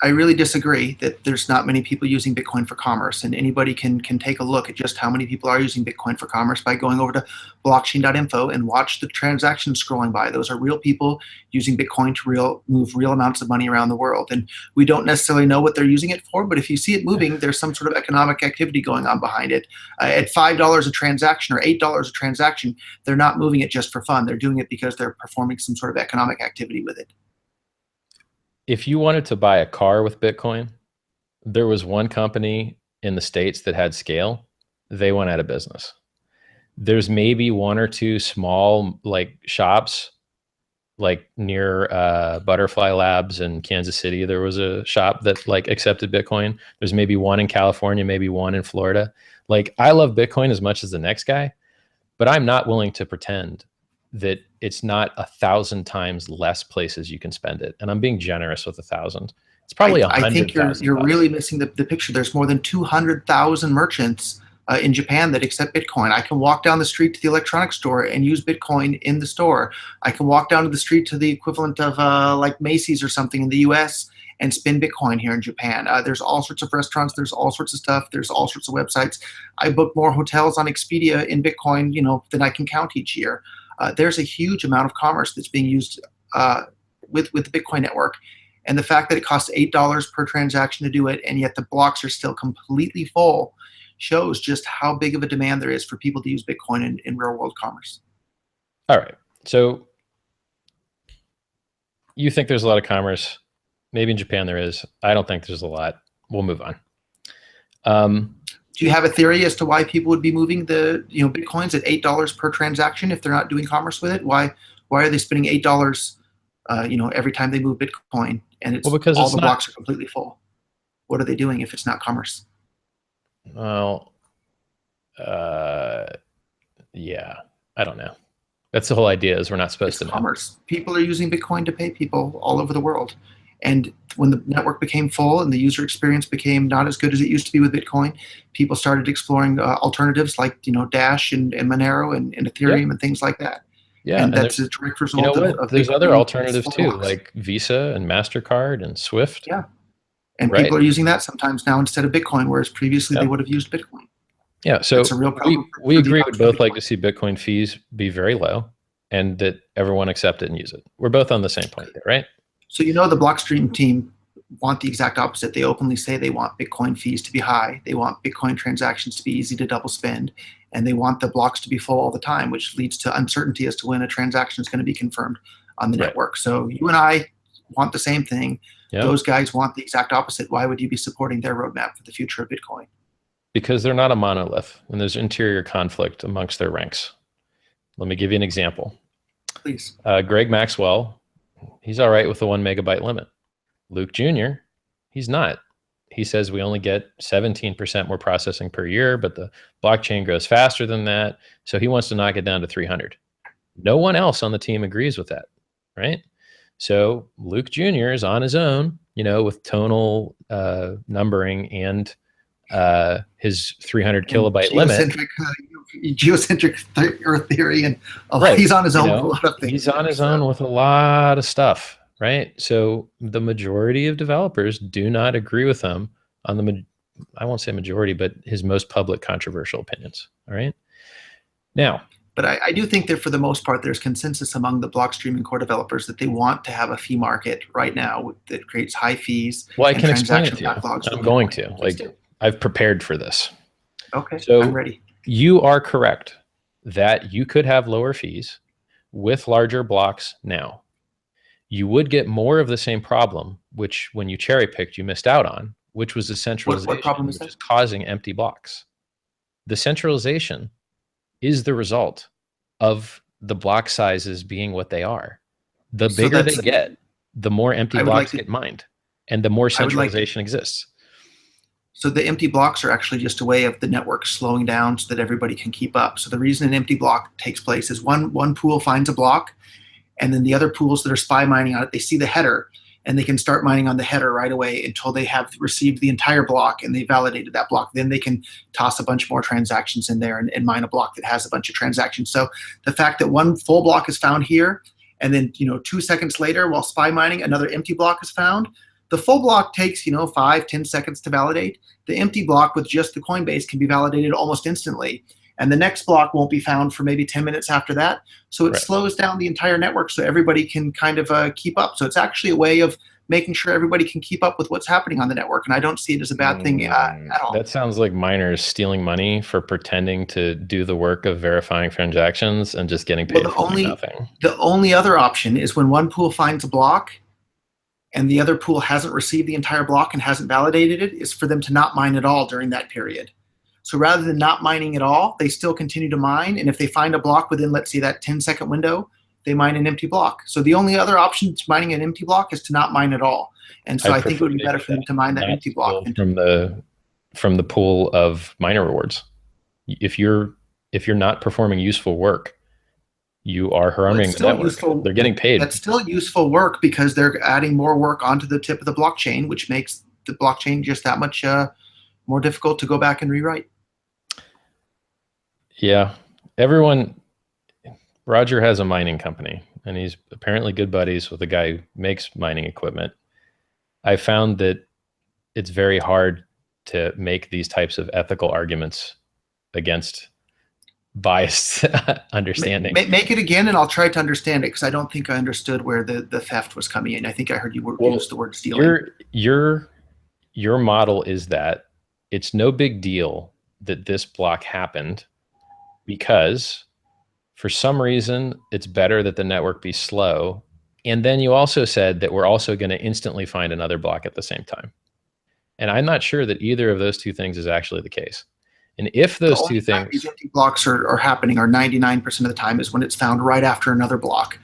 [SPEAKER 2] I really disagree that there's not many people using Bitcoin for commerce, and anybody can take a look at just how many people are using Bitcoin for commerce by going over to blockchain.info and watch the transactions scrolling by. Those are real people using Bitcoin to move real amounts of money around the world, and we don't necessarily know what they're using it for, but if you see it moving, there's some sort of economic activity going on behind it. At $5 a transaction or $8 a transaction, they're not moving it just for fun. They're doing it because they're performing some sort of economic activity with it.
[SPEAKER 1] If you wanted to buy a car with Bitcoin, there was one company in the States that had scale. They went out of business. There's maybe one or two small like shops, like near Butterfly Labs in Kansas City. There was a shop that like accepted Bitcoin. There's maybe one in California, maybe one in Florida. Like I love Bitcoin as much as the next guy, but I'm not willing to pretend that it's not 1,000 times less places you can spend it. And I'm being generous with 1,000. It's probably 100,000.
[SPEAKER 2] I think you're really missing the picture. There's more than 200,000 merchants in Japan that accept Bitcoin. I can walk down the street to the electronics store and use Bitcoin in the store. I can walk down to the street to the equivalent of like Macy's or something in the US and spend Bitcoin here in Japan. There's all sorts of restaurants. There's all sorts of stuff. There's all sorts of websites. I book more hotels on Expedia in Bitcoin, than I can count each year. There's a huge amount of commerce that's being used with the Bitcoin network. And the fact that it costs $8 per transaction to do it, and yet the blocks are still completely full, shows just how big of a demand there is for people to use Bitcoin in real world commerce.
[SPEAKER 1] All right. So you think there's a lot of commerce. Maybe in Japan there is. I don't think there's a lot. We'll move on.
[SPEAKER 2] Do you have a theory as to why people would be moving the Bitcoins at $8 per transaction if they're not doing commerce with it? Why are they spending $8 every time they move Bitcoin, and because all the blocks are completely full? What are they doing if it's not commerce?
[SPEAKER 1] Well, yeah, I don't know. That's the whole idea, is we're not supposed to know.
[SPEAKER 2] Commerce. People are using Bitcoin to pay people all over the world. And when the network became full and the user experience became not as good as it used to be with Bitcoin, people started exploring alternatives like Dash and Monero and Ethereum and things like that.
[SPEAKER 1] Yeah,
[SPEAKER 2] and that's a direct result of
[SPEAKER 1] there's other alternatives too, like Visa and MasterCard and Swift.
[SPEAKER 2] Yeah, and people are using that sometimes now instead of Bitcoin, whereas previously they would have used Bitcoin.
[SPEAKER 1] Yeah, so it's a real problem. We agree. We'd both like to see Bitcoin fees be very low, and that everyone accept it and use it. We're both on the same point there, right?
[SPEAKER 2] So the Blockstream team want the exact opposite. They openly say they want Bitcoin fees to be high. They want Bitcoin transactions to be easy to double spend. And they want the blocks to be full all the time, which leads to uncertainty as to when a transaction is going to be confirmed on the network. So you and I want the same thing. Yep. Those guys want the exact opposite. Why would you be supporting their roadmap for the future of Bitcoin?
[SPEAKER 1] Because they're not a monolith, and there's interior conflict amongst their ranks. Let me give you an example.
[SPEAKER 2] Please.
[SPEAKER 1] Greg Maxwell, he's all right with the 1 megabyte limit. Luke Jr., he's not. He says we only get 17% more processing per year, but the blockchain grows faster than that. So he wants to knock it down to 300. No one else on the team agrees with that, right? So Luke Jr. is on his own, with tonal numbering and his 300 kilobyte limit.
[SPEAKER 2] Geocentric Earth theory, and he's on his own with a lot of things.
[SPEAKER 1] He's on his own with a lot of stuff. Right. So the majority of developers do not agree with him on I won't say majority, but his most public controversial opinions. All right. Now,
[SPEAKER 2] but I do think that for the most part, there's consensus among the Blockstream and core developers that they want to have a fee market right now that creates high fees.
[SPEAKER 1] Well, I can explain it to you. I'm going to. I've prepared for this.
[SPEAKER 2] Okay.
[SPEAKER 1] So
[SPEAKER 2] I'm ready.
[SPEAKER 1] You are correct that you could have lower fees with larger blocks now. You would get more of the same problem, which when you cherry picked, you missed out on, which was the centralization,
[SPEAKER 2] what problem is that?
[SPEAKER 1] Which is causing empty blocks. The centralization is the result of the block sizes being what they are. The bigger they get, the more empty blocks get mined, and the more centralization exists.
[SPEAKER 2] So the empty blocks are actually just a way of the network slowing down so that everybody can keep up. So the reason an empty block takes place is one pool finds a block, and then the other pools that are spy mining on it, they see the header, and they can start mining on the header right away until they have received the entire block and they validated that block. Then they can toss a bunch more transactions in there and mine a block that has a bunch of transactions. So the fact that one full block is found here, and then 2 seconds later, while spy mining, another empty block is found. The full block takes 5-10 seconds to validate. The empty block with just the Coinbase can be validated almost instantly. And the next block won't be found for maybe 10 minutes after that. So it slows down the entire network so everybody can kind of keep up. So it's actually a way of making sure everybody can keep up with what's happening on the network. And I don't see it as a bad thing at all.
[SPEAKER 1] That sounds like miners stealing money for pretending to do the work of verifying transactions and just getting paid for nothing.
[SPEAKER 2] The only other option is when one pool finds a block and the other pool hasn't received the entire block and hasn't validated it, is for them to not mine at all during that period. So rather than not mining at all, they still continue to mine. And if they find a block within, let's say, that 10-second window, they mine an empty block. So the only other option to mining an empty block is to not mine at all. And so I think it would be better for them to mine that empty block
[SPEAKER 1] from the pool of miner rewards. If you're not performing useful work, you are harming the network. They're getting paid.
[SPEAKER 2] That's still useful work because they're adding more work onto the tip of the blockchain, which makes the blockchain just that much more difficult to go back and rewrite.
[SPEAKER 1] Yeah. Roger has a mining company, and he's apparently good buddies with a guy who makes mining equipment. I found that it's very hard to make these types of ethical arguments against biased understanding.
[SPEAKER 2] Make it again, and I'll try to understand it, because I don't think I understood where the theft was coming in. I think I heard you use the word stealing.
[SPEAKER 1] Your model is that it's no big deal that this block happened because for some reason it's better that the network be slow. And then you also said that we're also going to instantly find another block at the same time. And I'm not sure that either of those two things is actually the case. And if those two things,
[SPEAKER 2] these empty blocks are happening, are 99% of the time is when it's found right after another block.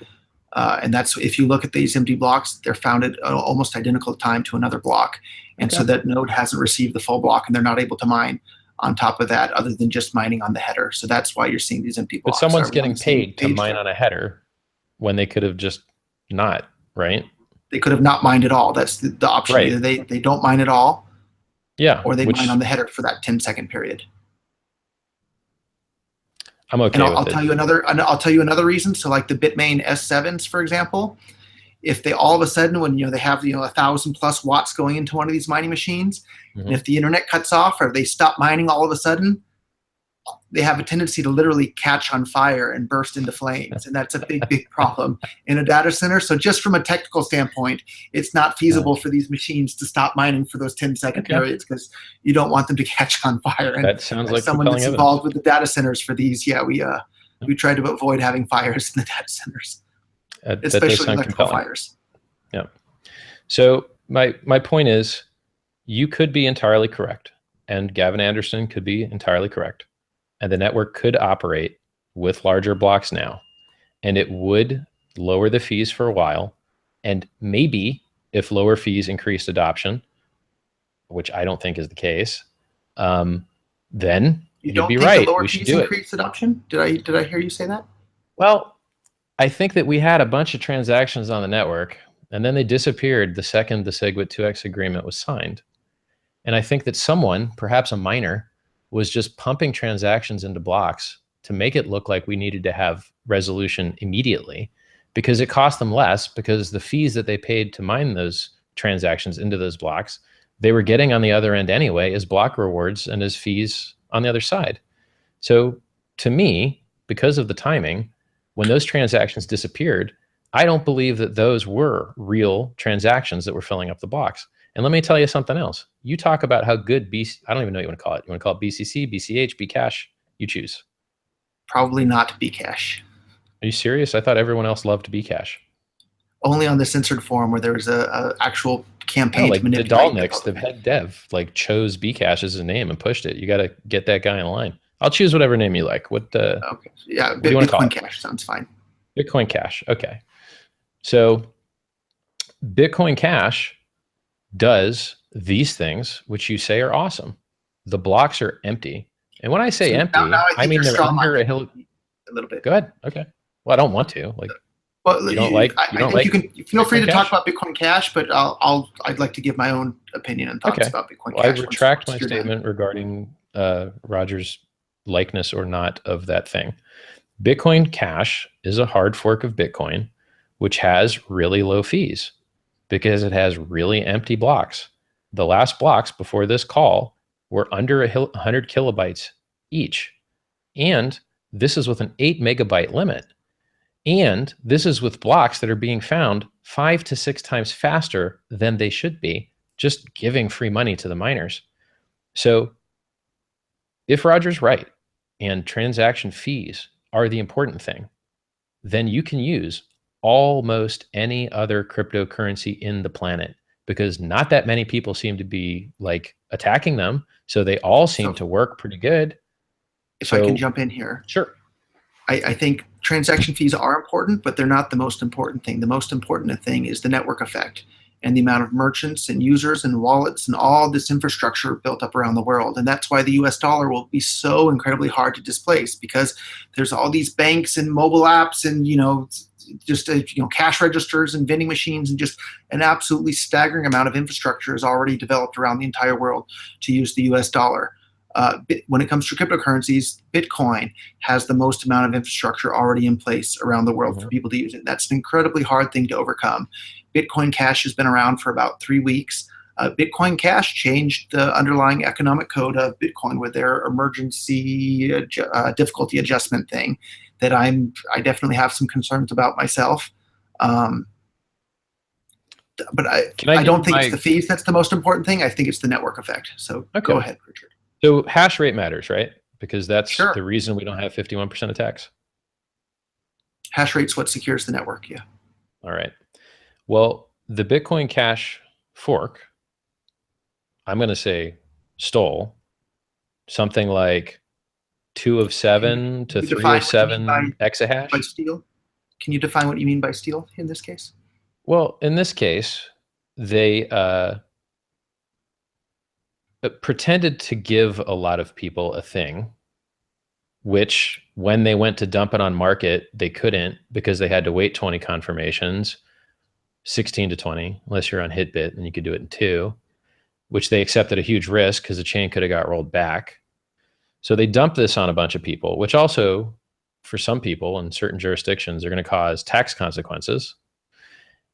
[SPEAKER 2] And that's, if you look at these empty blocks, they're found at almost identical time to another block. And so that node hasn't received the full block, and they're not able to mine on top of that other than just mining on the header. So that's why you're seeing these empty blocks.
[SPEAKER 1] But someone's getting paid to mine on a header when they could have just not, right?
[SPEAKER 2] They could have not mined at all. That's the option.
[SPEAKER 1] Right.
[SPEAKER 2] Either they don't mine at all, or they mine on the header for that 10-second period.
[SPEAKER 1] I'm okay.
[SPEAKER 2] And I'll tell you another reason. So like the Bitmain S7s, for example, if they all of a sudden, when they have 1,000+ watts going into one of these mining machines, and if the internet cuts off or they stop mining all of a sudden, they have a tendency to literally catch on fire and burst into flames, and that's a big problem in a data center. So just from a technical standpoint, it's not feasible for these machines to stop mining for those 10-second periods, because you don't want them to catch on fire. And
[SPEAKER 1] that sounds like
[SPEAKER 2] someone that's involved with the data centers for these. Yeah, we try to avoid having fires in the data centers, especially electrical fires.
[SPEAKER 1] Yeah. So my point is, you could be entirely correct, and Gavin Anderson could be entirely correct. And the network could operate with larger blocks now, and it would lower the fees for a while. And maybe if lower fees increased adoption, which I don't think is the case, then you'd be right.
[SPEAKER 2] Lower fees increase adoption? Did I hear you say that?
[SPEAKER 1] Well, I think that we had a bunch of transactions on the network, and then they disappeared the second the SegWit 2x agreement was signed. And I think that someone, perhaps a miner, was just pumping transactions into blocks to make it look like we needed to have resolution immediately, because it cost them less, because the fees that they paid to mine those transactions into those blocks, they were getting on the other end anyway as block rewards and as fees on the other side. So to me, because of the timing, when those transactions disappeared, I don't believe that those were real transactions that were filling up the blocks. And let me tell you something else. You talk about how good I don't even know what you want to call it. You want to call it BCC, BCH, Bcash? You choose.
[SPEAKER 2] Probably not Bcash.
[SPEAKER 1] Are you serious? I thought everyone else loved Bcash.
[SPEAKER 2] Only on the censored forum where there was a actual campaign to manipulate.
[SPEAKER 1] The Dalniks, the head dev, chose Bcash as his name and pushed it. You got to get that guy in line. I'll choose whatever name you like. Okay.
[SPEAKER 2] Yeah, Bitcoin Cash sounds fine.
[SPEAKER 1] Bitcoin Cash. Okay. So Bitcoin Cash does these things, which you say are awesome, the blocks are empty. And when I say
[SPEAKER 2] So now
[SPEAKER 1] empty,
[SPEAKER 2] I
[SPEAKER 1] I
[SPEAKER 2] think
[SPEAKER 1] mean
[SPEAKER 2] you're
[SPEAKER 1] they're
[SPEAKER 2] straw
[SPEAKER 1] under
[SPEAKER 2] minding
[SPEAKER 1] a hill.
[SPEAKER 2] a little bit.
[SPEAKER 1] Go ahead. Okay. Well, I don't want to. Like,
[SPEAKER 2] Well,
[SPEAKER 1] you
[SPEAKER 2] I
[SPEAKER 1] don't
[SPEAKER 2] think you
[SPEAKER 1] like
[SPEAKER 2] can feel free
[SPEAKER 1] Bitcoin
[SPEAKER 2] to talk
[SPEAKER 1] Cash?
[SPEAKER 2] about Bitcoin Cash, but I'd like to give my own opinion and thoughts
[SPEAKER 1] Okay.
[SPEAKER 2] about Bitcoin
[SPEAKER 1] Well, I
[SPEAKER 2] Cash
[SPEAKER 1] retract my
[SPEAKER 2] once you're done.
[SPEAKER 1] statement regarding Roger's likeness or not of that thing. Bitcoin Cash is a hard fork of Bitcoin, which has really low fees because it has really empty blocks. The last blocks before this call were under 100 kilobytes each. And this is with an 8 megabyte limit. And this is with blocks that are being found 5 to 6 times faster than they should be, just giving free money to the miners. So if Roger's right and transaction fees are the important thing, then you can use almost any other cryptocurrency in the planet because not that many people seem to be like attacking them. So they all seem
[SPEAKER 2] So
[SPEAKER 1] to work pretty good.
[SPEAKER 2] if I can
[SPEAKER 1] So
[SPEAKER 2] jump in here,
[SPEAKER 1] sure.
[SPEAKER 2] I think transaction fees are important, but they're not the most important thing. The most important thing is the network effect and the amount of merchants and users and wallets and all this infrastructure built up around the world. And that's why the US dollar will be so incredibly hard to displace, because there's all these banks and mobile apps and, just cash registers and vending machines, and just an absolutely staggering amount of infrastructure is already developed around the entire world to use the US dollar. When it comes to cryptocurrencies, Bitcoin has the most amount of infrastructure already in place around the world for
[SPEAKER 1] Mhm.
[SPEAKER 2] people to use it. That's an incredibly hard thing to overcome. Bitcoin Cash has been around for about 3 weeks. Bitcoin Cash changed the underlying economic code of Bitcoin with their emergency difficulty adjustment thing that I definitely have some concerns about myself. Um, but
[SPEAKER 1] Can I
[SPEAKER 2] I
[SPEAKER 1] give
[SPEAKER 2] don't
[SPEAKER 1] you
[SPEAKER 2] think it's
[SPEAKER 1] my
[SPEAKER 2] the fees that's the most important thing. I think it's the network effect. So go
[SPEAKER 1] okay?
[SPEAKER 2] ahead, Richard.
[SPEAKER 1] So hash rate matters, right? Because that's
[SPEAKER 2] Sure.
[SPEAKER 1] the reason we don't have 51% attacks.
[SPEAKER 2] Hash rate's what secures the network. Yeah.
[SPEAKER 1] All right. Well, the Bitcoin Cash fork, I'm going to say stole something like 2 of
[SPEAKER 2] Can
[SPEAKER 1] 7 to
[SPEAKER 2] you
[SPEAKER 1] 3
[SPEAKER 2] define
[SPEAKER 1] of
[SPEAKER 2] what you mean
[SPEAKER 1] 7
[SPEAKER 2] by
[SPEAKER 1] exahash.
[SPEAKER 2] steal? Can you define what you mean by steal in this case?
[SPEAKER 1] Well, in this case, they pretended to give a lot of people a thing, which when they went to dump it on market, they couldn't because they had to wait 20 confirmations, 16 to 20, unless you're on Hitbit, and you could do it in 2, which they accepted a huge risk because the chain could have got rolled back. So they dumped this on a bunch of people, which also, for some people in certain jurisdictions, are going to cause tax consequences.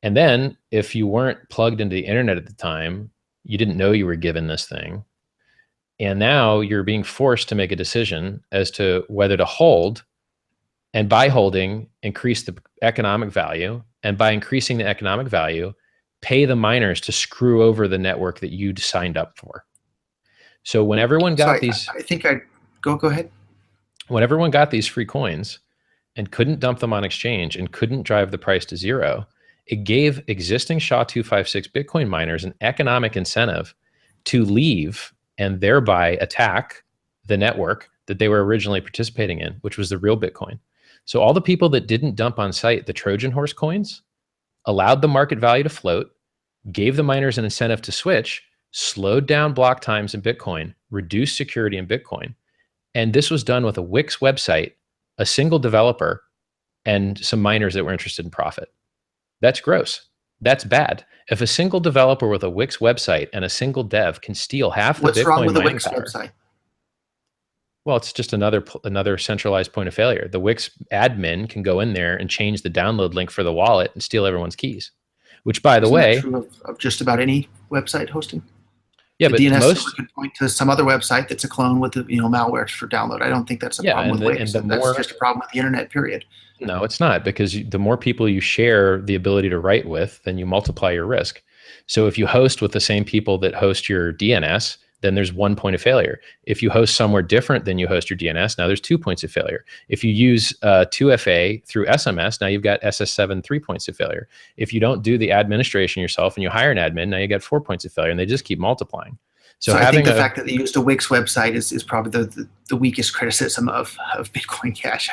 [SPEAKER 1] And then if you weren't plugged into the internet at the time, you didn't know you were given this thing. And now you're being forced to make a decision as to whether to hold, and by holding, increase the economic value. And by increasing the economic value, pay the miners to screw over the network that you'd signed up for. So when everyone
[SPEAKER 2] So
[SPEAKER 1] got these,
[SPEAKER 2] I think I go ahead.
[SPEAKER 1] when everyone got these free coins and couldn't dump them on exchange and couldn't drive the price to zero, it gave existing SHA-256 Bitcoin miners an economic incentive to leave and thereby attack the network that they were originally participating in, which was the real Bitcoin. So all the people that didn't dump on site the Trojan horse coins allowed the market value to float, gave the miners an incentive to switch, slowed down block times in Bitcoin, reduced security in Bitcoin. And this was done with a Wix website, a single developer, and some miners that were interested in profit. That's gross. That's bad. If a single developer with a Wix website and a single dev can steal half the
[SPEAKER 2] What's wrong
[SPEAKER 1] Bitcoin
[SPEAKER 2] with the
[SPEAKER 1] mining
[SPEAKER 2] Wix
[SPEAKER 1] power,
[SPEAKER 2] website?
[SPEAKER 1] well, it's just another centralized point of failure. The Wix admin can go in there and change the download link for the wallet and steal everyone's keys. Which, by the
[SPEAKER 2] Isn't that
[SPEAKER 1] way,
[SPEAKER 2] true of just about any website hosting?
[SPEAKER 1] yeah,
[SPEAKER 2] The
[SPEAKER 1] but
[SPEAKER 2] DNS server
[SPEAKER 1] most,
[SPEAKER 2] could point to some other website that's a clone with the malware for download. I don't think that's a
[SPEAKER 1] yeah,
[SPEAKER 2] problem with
[SPEAKER 1] and
[SPEAKER 2] Wix.
[SPEAKER 1] the
[SPEAKER 2] That's
[SPEAKER 1] more,
[SPEAKER 2] just a problem with the internet. Period.
[SPEAKER 1] no, it's not, because the more people you share the ability to write with, then you multiply your risk. So if you host with the same people that host your DNS, then there's 1 point of failure. If you host somewhere different than you host your DNS, now there's 2 points of failure. If you use 2FA through SMS, now you've got SS7, 3 points of failure. If you don't do the administration yourself and you hire an admin, now you got 4 points of failure, and they just keep multiplying. So
[SPEAKER 2] So I think
[SPEAKER 1] having
[SPEAKER 2] the
[SPEAKER 1] a,
[SPEAKER 2] fact that they used a Wix website is probably the weakest criticism of Bitcoin Cash.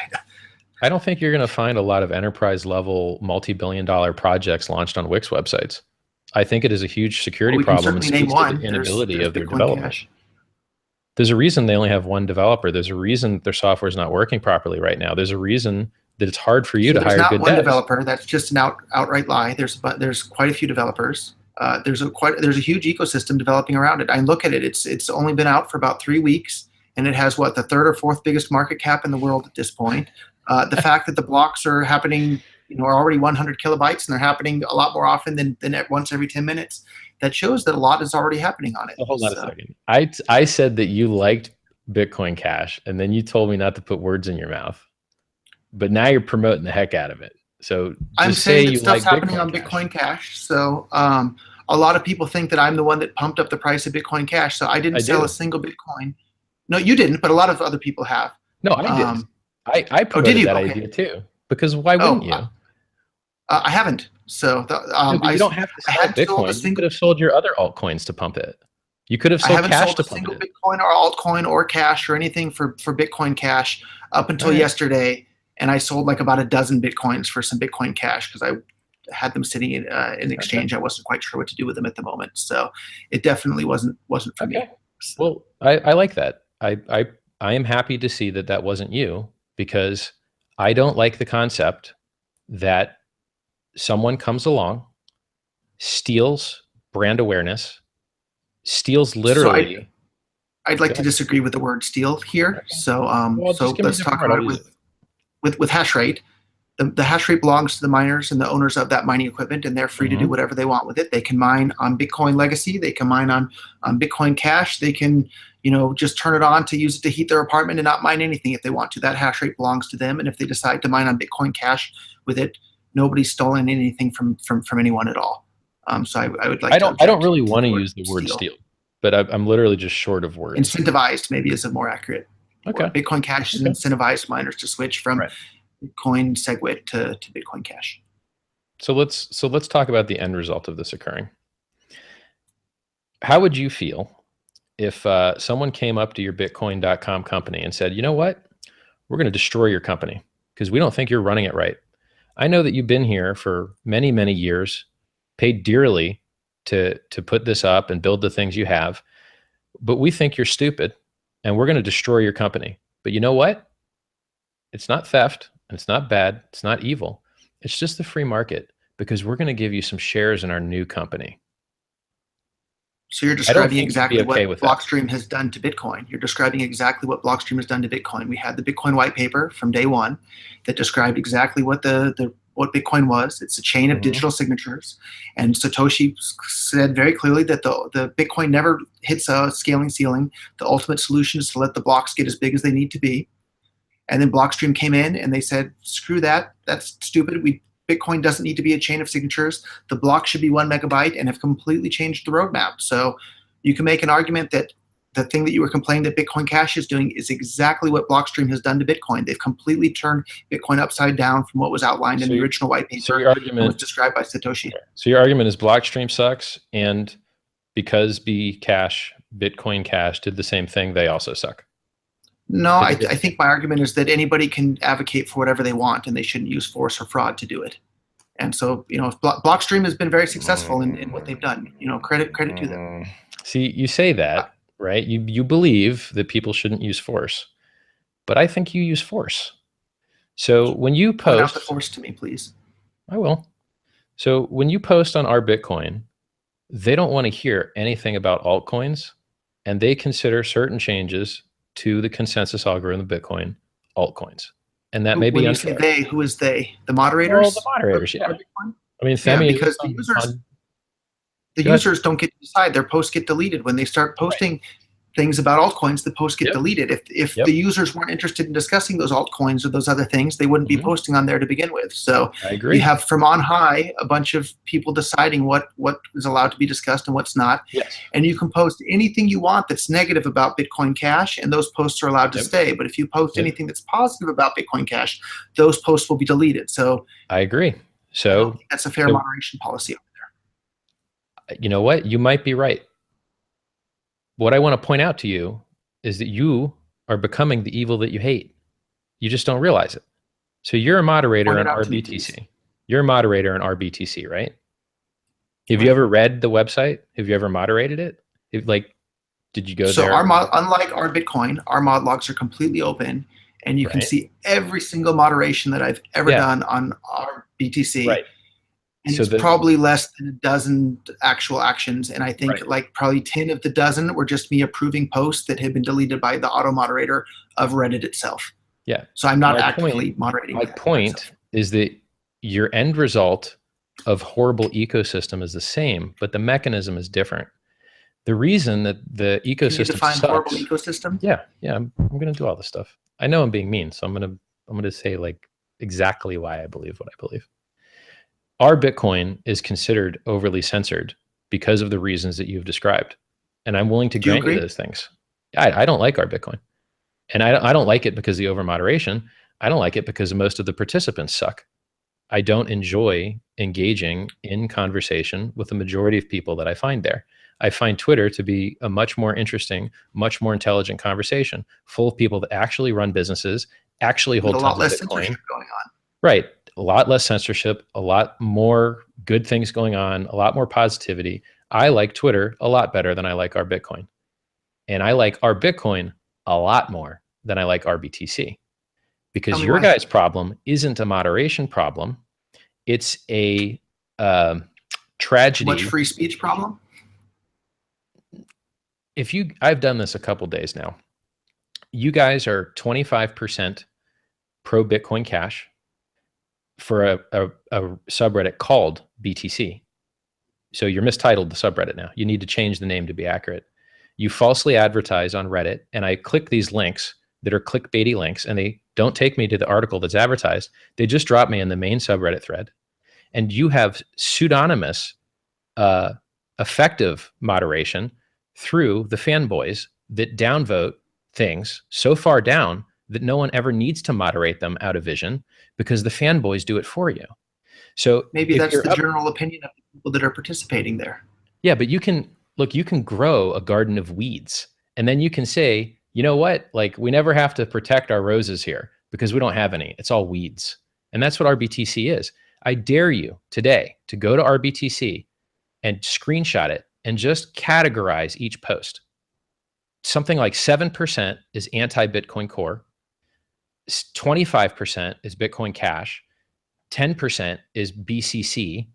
[SPEAKER 1] I don't think you're going to find a lot of enterprise level multi-billion dollar projects launched on Wix websites. I think it is a huge security
[SPEAKER 2] Well, we can
[SPEAKER 1] problem and
[SPEAKER 2] certainly name
[SPEAKER 1] speaks to the
[SPEAKER 2] one.
[SPEAKER 1] inability
[SPEAKER 2] There's
[SPEAKER 1] of their
[SPEAKER 2] Bitcoin
[SPEAKER 1] development.
[SPEAKER 2] Cash.
[SPEAKER 1] There's a reason they only have one developer. There's a reason their software is not working properly right now. There's a reason that it's hard for you
[SPEAKER 2] So
[SPEAKER 1] to
[SPEAKER 2] there's
[SPEAKER 1] hire
[SPEAKER 2] not
[SPEAKER 1] good
[SPEAKER 2] one
[SPEAKER 1] devs.
[SPEAKER 2] developer. That's just an outright lie. There's quite a few developers. There's a huge ecosystem developing around it. I look at it. It's only been out for about 3 weeks, and it has what, the third or fourth biggest market cap in the world at this point. The fact that the blocks are happening, are already 100 kilobytes, and they're happening a lot more often than at once every 10 minutes. That shows that a lot is already happening on it.
[SPEAKER 1] So hold on a second. I said that you liked Bitcoin Cash, and then you told me not to put words in your mouth. But now you're promoting the heck out of it. So
[SPEAKER 2] I'm
[SPEAKER 1] just say
[SPEAKER 2] saying that
[SPEAKER 1] you
[SPEAKER 2] stuff's
[SPEAKER 1] like
[SPEAKER 2] happening
[SPEAKER 1] Bitcoin
[SPEAKER 2] on
[SPEAKER 1] Cash.
[SPEAKER 2] Bitcoin Cash. So a lot of people think that I'm the one that pumped up the price of Bitcoin Cash. So I didn't
[SPEAKER 1] I
[SPEAKER 2] sell
[SPEAKER 1] do.
[SPEAKER 2] a single Bitcoin. No, you didn't, but a lot of other people have.
[SPEAKER 1] No, I did. I
[SPEAKER 2] Oh, did
[SPEAKER 1] promoted
[SPEAKER 2] you?
[SPEAKER 1] that
[SPEAKER 2] Okay.
[SPEAKER 1] idea too. Because why wouldn't
[SPEAKER 2] Oh,
[SPEAKER 1] you?
[SPEAKER 2] I haven't. So
[SPEAKER 1] No, but you don't have to
[SPEAKER 2] I
[SPEAKER 1] sell
[SPEAKER 2] hadn't sold a
[SPEAKER 1] Bitcoin. You could
[SPEAKER 2] single.
[SPEAKER 1] have sold your other altcoins to pump it. You could have
[SPEAKER 2] I
[SPEAKER 1] sold
[SPEAKER 2] haven't
[SPEAKER 1] cash
[SPEAKER 2] sold
[SPEAKER 1] to
[SPEAKER 2] a
[SPEAKER 1] pump
[SPEAKER 2] single
[SPEAKER 1] it.
[SPEAKER 2] Bitcoin or altcoin or cash or anything for Bitcoin Cash up
[SPEAKER 1] All
[SPEAKER 2] until
[SPEAKER 1] right.
[SPEAKER 2] yesterday, and I sold like about a dozen Bitcoins for some Bitcoin Cash because I had them sitting in exchange. I wasn't quite sure what to do with them at the moment, so it definitely wasn't for me. So.
[SPEAKER 1] Well, I like that. I am happy to see that that wasn't you, because I don't like the concept that someone comes along, steals brand awareness, steals
[SPEAKER 2] So
[SPEAKER 1] literally.
[SPEAKER 2] I'd
[SPEAKER 1] Go
[SPEAKER 2] like to
[SPEAKER 1] ahead.
[SPEAKER 2] disagree with the word steal here.
[SPEAKER 1] Okay.
[SPEAKER 2] So
[SPEAKER 1] Well, just
[SPEAKER 2] so
[SPEAKER 1] give me a
[SPEAKER 2] let's
[SPEAKER 1] different
[SPEAKER 2] talk
[SPEAKER 1] word.
[SPEAKER 2] about
[SPEAKER 1] I'll
[SPEAKER 2] it
[SPEAKER 1] use it.
[SPEAKER 2] with hash rate. The hash rate belongs to the miners and the owners of that mining equipment, and they're free to do
[SPEAKER 1] Mhm.
[SPEAKER 2] whatever they want with it. They can mine on Bitcoin Legacy. They can mine on Bitcoin Cash. They can, just turn it on to use it to heat their apartment and not mine anything if they want to. That hash rate belongs to them. And if they decide to mine on Bitcoin Cash with it, nobody's stolen anything from anyone at all. So I would like to
[SPEAKER 1] I don't
[SPEAKER 2] object
[SPEAKER 1] really
[SPEAKER 2] to
[SPEAKER 1] want
[SPEAKER 2] the
[SPEAKER 1] to
[SPEAKER 2] word
[SPEAKER 1] use the word
[SPEAKER 2] steal.
[SPEAKER 1] steal, but I'm literally just short of words.
[SPEAKER 2] Incentivized maybe is a more accurate
[SPEAKER 1] Okay.
[SPEAKER 2] word. Bitcoin Cash is
[SPEAKER 1] Okay.
[SPEAKER 2] incentivized miners to switch from
[SPEAKER 1] Right.
[SPEAKER 2] Bitcoin SegWit to Bitcoin Cash.
[SPEAKER 1] So let's talk about the end result of this occurring. How would you feel if someone came up to your Bitcoin.com company and said, you know what, we're going to destroy your company because we don't think you're running it right. I know that you've been here for many, many years, paid dearly to put this up and build the things you have, but we think you're stupid and we're going to destroy your company. But you know what? It's not theft and it's not bad. It's not evil. It's just the free market, because we're going to give you some shares in our new company.
[SPEAKER 2] So you're
[SPEAKER 1] I don't
[SPEAKER 2] describing
[SPEAKER 1] think you'd be
[SPEAKER 2] exactly
[SPEAKER 1] okay
[SPEAKER 2] what
[SPEAKER 1] with that.
[SPEAKER 2] Blockstream has done to Bitcoin. You're describing exactly what Blockstream has done to Bitcoin. We had the Bitcoin white paper from day one that described exactly what what Bitcoin was. It's a chain of digital signatures, and Satoshi said very clearly that the Bitcoin never hits a scaling ceiling. The ultimate solution is to let the blocks get as big as they need to be. And then Blockstream came in and they said, screw that. That's stupid. Bitcoin doesn't need to be a chain of signatures. The block should be 1 megabyte, and have completely changed the roadmap. So you can make an argument that the thing that you were complaining that Bitcoin Cash is doing is exactly what Blockstream has done to Bitcoin. They've completely turned Bitcoin upside down from what was outlined in the original white
[SPEAKER 1] So
[SPEAKER 2] paper
[SPEAKER 1] your
[SPEAKER 2] and was
[SPEAKER 1] argument,
[SPEAKER 2] described by Satoshi.
[SPEAKER 1] so your argument is Blockstream sucks, and because Bitcoin Cash did the same thing, they also suck.
[SPEAKER 2] No,
[SPEAKER 1] It's
[SPEAKER 2] I
[SPEAKER 1] different.
[SPEAKER 2] think my argument is that anybody can advocate for whatever they want, and they shouldn't use force or fraud to do it. And so, Blockstream has been very successful in what they've done. Credit to them.
[SPEAKER 1] See, you say that, right? You believe that people shouldn't use force, but I think you use force. So when you
[SPEAKER 2] Point out the
[SPEAKER 1] post,
[SPEAKER 2] force to me, please.
[SPEAKER 1] I will. So when you post on our Bitcoin, they don't want to hear anything about altcoins, and they consider certain changes to the consensus algorithm of Bitcoin altcoins. And that may be
[SPEAKER 2] When you say
[SPEAKER 1] unfair.
[SPEAKER 2] they, who is they? The
[SPEAKER 1] Well, the
[SPEAKER 2] moderators?
[SPEAKER 1] moderators, yeah. I mean,
[SPEAKER 2] Yeah,
[SPEAKER 1] Femi
[SPEAKER 2] because the
[SPEAKER 1] go ahead.
[SPEAKER 2] users don't get to decide. Their posts get deleted when they start posting things about altcoins. The posts get deleted. If the users weren't interested in discussing those altcoins or those other things, they wouldn't be posting on there to begin with. So
[SPEAKER 1] I agree.
[SPEAKER 2] You have from on high a bunch of people deciding what is allowed to be discussed and what's not.
[SPEAKER 1] Yes.
[SPEAKER 2] And you can post anything you want that's negative about Bitcoin Cash, and those posts are allowed to stay. But if you post anything that's positive about Bitcoin Cash, those posts will be deleted. So
[SPEAKER 1] I agree.
[SPEAKER 2] I
[SPEAKER 1] So
[SPEAKER 2] don't think that's a fair moderation policy.
[SPEAKER 1] You know what? You might be right. What I want to point out to you is that you are becoming the evil that you hate. You just don't realize it. So you're a moderator on RBTC. You're a moderator on RBTC, right? Have you
[SPEAKER 2] Right.
[SPEAKER 1] ever read the website? Have you ever moderated it? Like, did you go
[SPEAKER 2] So
[SPEAKER 1] there?
[SPEAKER 2] unlike our Bitcoin, our mod logs are completely open, and you can
[SPEAKER 1] Right.
[SPEAKER 2] see every single moderation that I've ever
[SPEAKER 1] Yeah.
[SPEAKER 2] done on our BTC.
[SPEAKER 1] Right.
[SPEAKER 2] And
[SPEAKER 1] So
[SPEAKER 2] it's
[SPEAKER 1] the
[SPEAKER 2] probably less than a dozen actual actions. And I think
[SPEAKER 1] right.
[SPEAKER 2] like probably 10 of the dozen were just me approving posts that had been deleted by the auto moderator of Reddit itself.
[SPEAKER 1] Yeah.
[SPEAKER 2] So I'm not
[SPEAKER 1] My point,
[SPEAKER 2] actively moderating
[SPEAKER 1] my
[SPEAKER 2] that myself.
[SPEAKER 1] point is that your end result of horrible ecosystem is the same, but the mechanism is different. The reason that the
[SPEAKER 2] Can you
[SPEAKER 1] ecosystem
[SPEAKER 2] define horrible
[SPEAKER 1] sucks.
[SPEAKER 2] ecosystem?
[SPEAKER 1] Yeah, I'm going to do all this stuff. I know I'm being mean, so I'm going to say like exactly why I believe what I believe. Our Bitcoin is considered overly censored because of the reasons that you've described, and I'm willing to
[SPEAKER 2] Do you
[SPEAKER 1] grant you
[SPEAKER 2] agree?
[SPEAKER 1] those things. I don't like our Bitcoin, and I don't like it because of the over moderation. I don't like it because most of the participants suck. I don't enjoy engaging in conversation with the majority of people that I find there. I find Twitter to be a much more interesting, much more intelligent conversation, full of people that actually run businesses, actually
[SPEAKER 2] With a
[SPEAKER 1] hold
[SPEAKER 2] lot
[SPEAKER 1] tons of
[SPEAKER 2] less
[SPEAKER 1] Bitcoin.
[SPEAKER 2] censorship going on.
[SPEAKER 1] Right. A lot less censorship, a lot more good things going on, a lot more positivity. I like Twitter a lot better than I like our Bitcoin. And I like our Bitcoin a lot more than I like our BTC,
[SPEAKER 2] Tell
[SPEAKER 1] because
[SPEAKER 2] me
[SPEAKER 1] your
[SPEAKER 2] why.
[SPEAKER 1] guys' problem isn't a moderation problem. It's a um
[SPEAKER 2] Too much
[SPEAKER 1] tragedy.
[SPEAKER 2] free speech problem?
[SPEAKER 1] I've done this a couple days now. You guys are 25% pro Bitcoin Cash for a subreddit called BTC. So you're mistitled the subreddit now. You need to change the name to be accurate. You falsely advertise on Reddit, and I click these links that are clickbaity links, and they don't take me to the article that's advertised. They just drop me in the main subreddit thread. And you have pseudonymous uh, effective moderation through the fanboys that downvote things so far down that no one ever needs to moderate them out of vision, because the fanboys do it for you. So
[SPEAKER 2] Maybe
[SPEAKER 1] if
[SPEAKER 2] that's
[SPEAKER 1] you're
[SPEAKER 2] the
[SPEAKER 1] up,
[SPEAKER 2] general opinion of the people that are participating there.
[SPEAKER 1] yeah, but you can grow a garden of weeds, and then you can say, you know what, like we never have to protect our roses here because we don't have any. It's all weeds. And that's what RBTC is. I dare you today to go to RBTC and screenshot it and just categorize each post. Something like 7% is anti Bitcoin Core, 25% is Bitcoin Cash, 10% is BCC,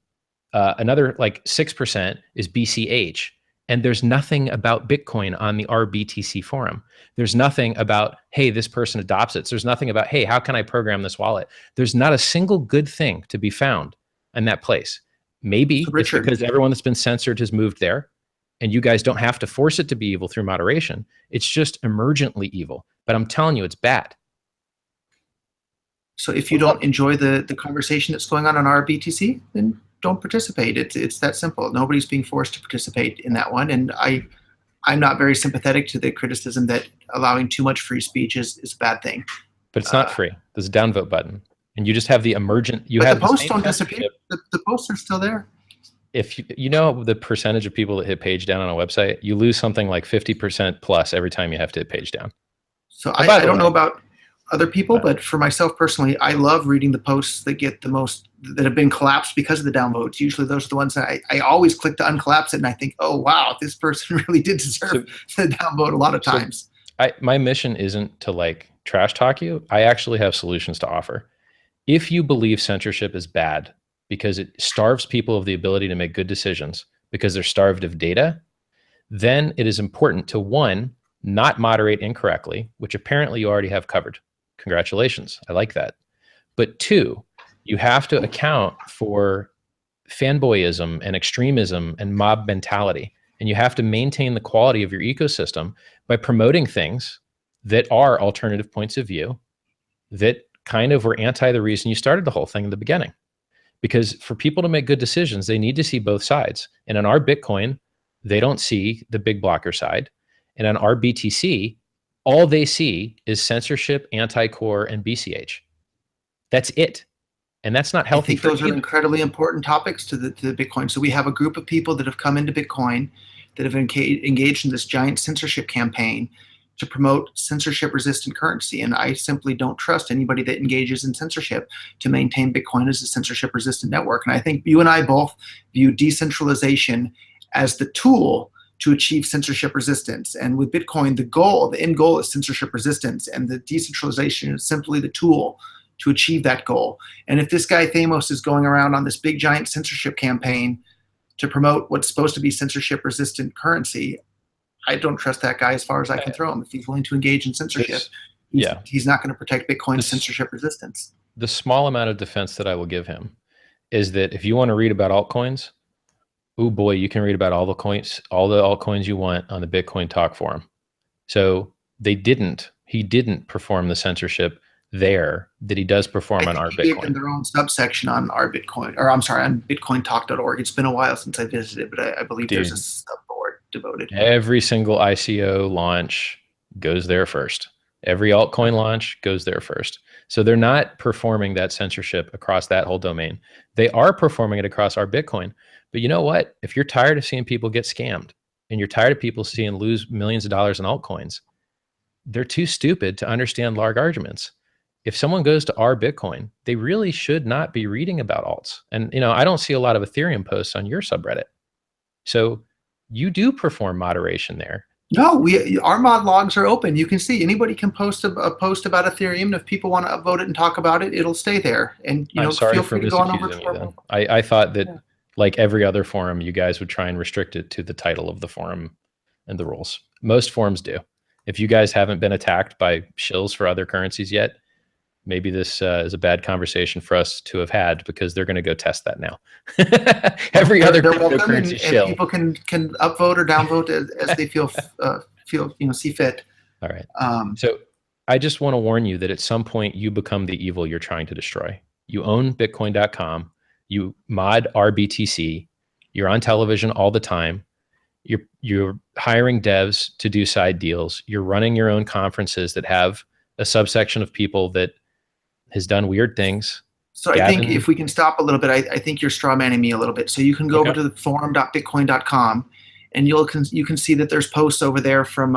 [SPEAKER 1] another like 6% is BCH. And there's nothing about Bitcoin on the RBTC forum. There's nothing about, hey, this person adopts it. So there's nothing about, hey, how can I program this wallet? There's not a single good thing to be found in that place.
[SPEAKER 2] So
[SPEAKER 1] Maybe it's
[SPEAKER 2] Richard,
[SPEAKER 1] because everyone that's been censored has moved there, and you guys don't have to force it to be evil through moderation. It's just emergently evil. But I'm telling you, it's bad.
[SPEAKER 2] so if you
[SPEAKER 1] What's
[SPEAKER 2] don't
[SPEAKER 1] up?
[SPEAKER 2] enjoy the conversation that's going on our BTC, then don't participate. It's that simple. Nobody's being forced to participate in that one. And I'm not very sympathetic to the criticism that allowing too much free speech is a bad thing.
[SPEAKER 1] But it's not
[SPEAKER 2] Uh,
[SPEAKER 1] free. There's a downvote button. And you just have the emergent, you
[SPEAKER 2] but the
[SPEAKER 1] have the
[SPEAKER 2] posts
[SPEAKER 1] same
[SPEAKER 2] don't disappear.
[SPEAKER 1] censorship.
[SPEAKER 2] The posts are still there.
[SPEAKER 1] If you know the percentage of people that hit page down on a website, you lose something like 50% plus every time you have to hit page down.
[SPEAKER 2] So
[SPEAKER 1] Oh, by
[SPEAKER 2] I
[SPEAKER 1] the
[SPEAKER 2] don't know
[SPEAKER 1] way,
[SPEAKER 2] about other people,
[SPEAKER 1] uh,
[SPEAKER 2] but for myself personally, I love reading the posts that get the most that have been collapsed because of the downvotes. Usually those are the ones that I always click to uncollapse it, and I think, oh wow, this person really did deserve
[SPEAKER 1] so
[SPEAKER 2] the downvote a lot of
[SPEAKER 1] so
[SPEAKER 2] times.
[SPEAKER 1] my mission isn't to like trash talk you. I actually have solutions to offer. If you believe censorship is bad because it starves people of the ability to make good decisions because they're starved of data, then it is important to, one, not moderate incorrectly, which apparently you already have covered. Congratulations. I like that. But two, you have to account for fanboyism and extremism and mob mentality. And you have to maintain the quality of your ecosystem by promoting things that are alternative points of view that kind of were anti the reason you started the whole thing in the beginning. Because for people to make good decisions, they need to see both sides. And in our Bitcoin, they don't see the big blocker side. And on our BTC, all they see is censorship, anti-core, and BCH. That's it. And that's not
[SPEAKER 2] I
[SPEAKER 1] healthy
[SPEAKER 2] think
[SPEAKER 1] for
[SPEAKER 2] those are
[SPEAKER 1] either.
[SPEAKER 2] incredibly important topics to the Bitcoin. So we have a group of people that have come into Bitcoin that have engaged in this giant censorship campaign to promote censorship-resistant currency. And I simply don't trust anybody that engages in censorship to maintain Bitcoin as a censorship-resistant network. And I think you and I both view decentralization as the tool to achieve censorship resistance. And with Bitcoin, the end goal is censorship resistance, and the decentralization is simply the tool to achieve that goal. And if this guy Thamos is going around on this big giant censorship campaign to promote what's supposed to be censorship resistant currency, I don't trust that guy as far as I can throw him. If he's willing to engage in censorship, he's not going to protect Bitcoin's censorship resistance.
[SPEAKER 1] The small amount of defense that I will give him is that if you want to read about altcoins, oh boy, you can read about all the altcoins you want on the Bitcoin Talk forum. So he didn't perform the censorship there that he does perform on our Bitcoin.
[SPEAKER 2] They gave them their own subsection on our Bitcoin, or I'm sorry, on bitcointalk.org. It's been a while since I visited, but I believe there's a subboard devoted.
[SPEAKER 1] Every single ICO launch goes there first. Every altcoin launch goes there first. So they're not performing that censorship across that whole domain. They are performing it across our Bitcoin. But you know what? If you're tired of seeing people get scammed and you're tired of people seeing lose millions of dollars in altcoins, they're too stupid to understand large arguments. If someone goes to our Bitcoin, they really should not be reading about alts. And I don't see a lot of Ethereum posts on your subreddit. So you do perform moderation there.
[SPEAKER 2] No, our mod logs are open. You can see anybody can post a post about Ethereum, and if people want to upvote it and talk about it, it'll stay there. And
[SPEAKER 1] I'm sorry
[SPEAKER 2] feel
[SPEAKER 1] for
[SPEAKER 2] free to go on over
[SPEAKER 1] misaccusing
[SPEAKER 2] to
[SPEAKER 1] you then. I thought that like every other forum, you guys would try and restrict it to the title of the forum and the rules. Most forums do. If you guys haven't been attacked by shills for other currencies yet, maybe this is a bad conversation for us to have had, because they're going to go test that now. Every other cryptocurrency shill.
[SPEAKER 2] And people can upvote or downvote as they feel see fit.
[SPEAKER 1] All right. So I just want to warn you that at some point you become the evil you're trying to destroy. You own Bitcoin.com. You mod RBTC. You're on television all the time. You're hiring devs to do side deals. You're running your own conferences that have a subsection of people that has done weird things.
[SPEAKER 2] So I think if we can stop a little bit, I think you're straw manning me a little bit. So you can go over to the forum.bitcoin.com, and you can see that there's posts over there from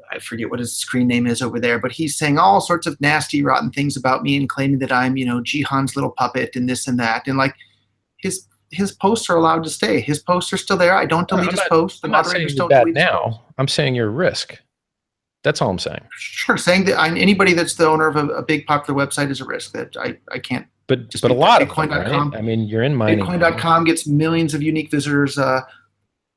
[SPEAKER 2] I forget what his screen name is over there, but he's saying all sorts of nasty, rotten things about me and claiming that I'm Jihan's little puppet and this and that. And like his posts are allowed to stay. His posts are still there. I don't delete his posts. The moderators don't delete his posts.
[SPEAKER 1] I'm saying you're a risk. That's all I'm saying.
[SPEAKER 2] Sure, saying that anybody that's the owner of a big popular website is a risk. That I can't.
[SPEAKER 1] But a lot of them, right? I mean, you're in mining.
[SPEAKER 2] Bitcoin.com gets millions of unique visitors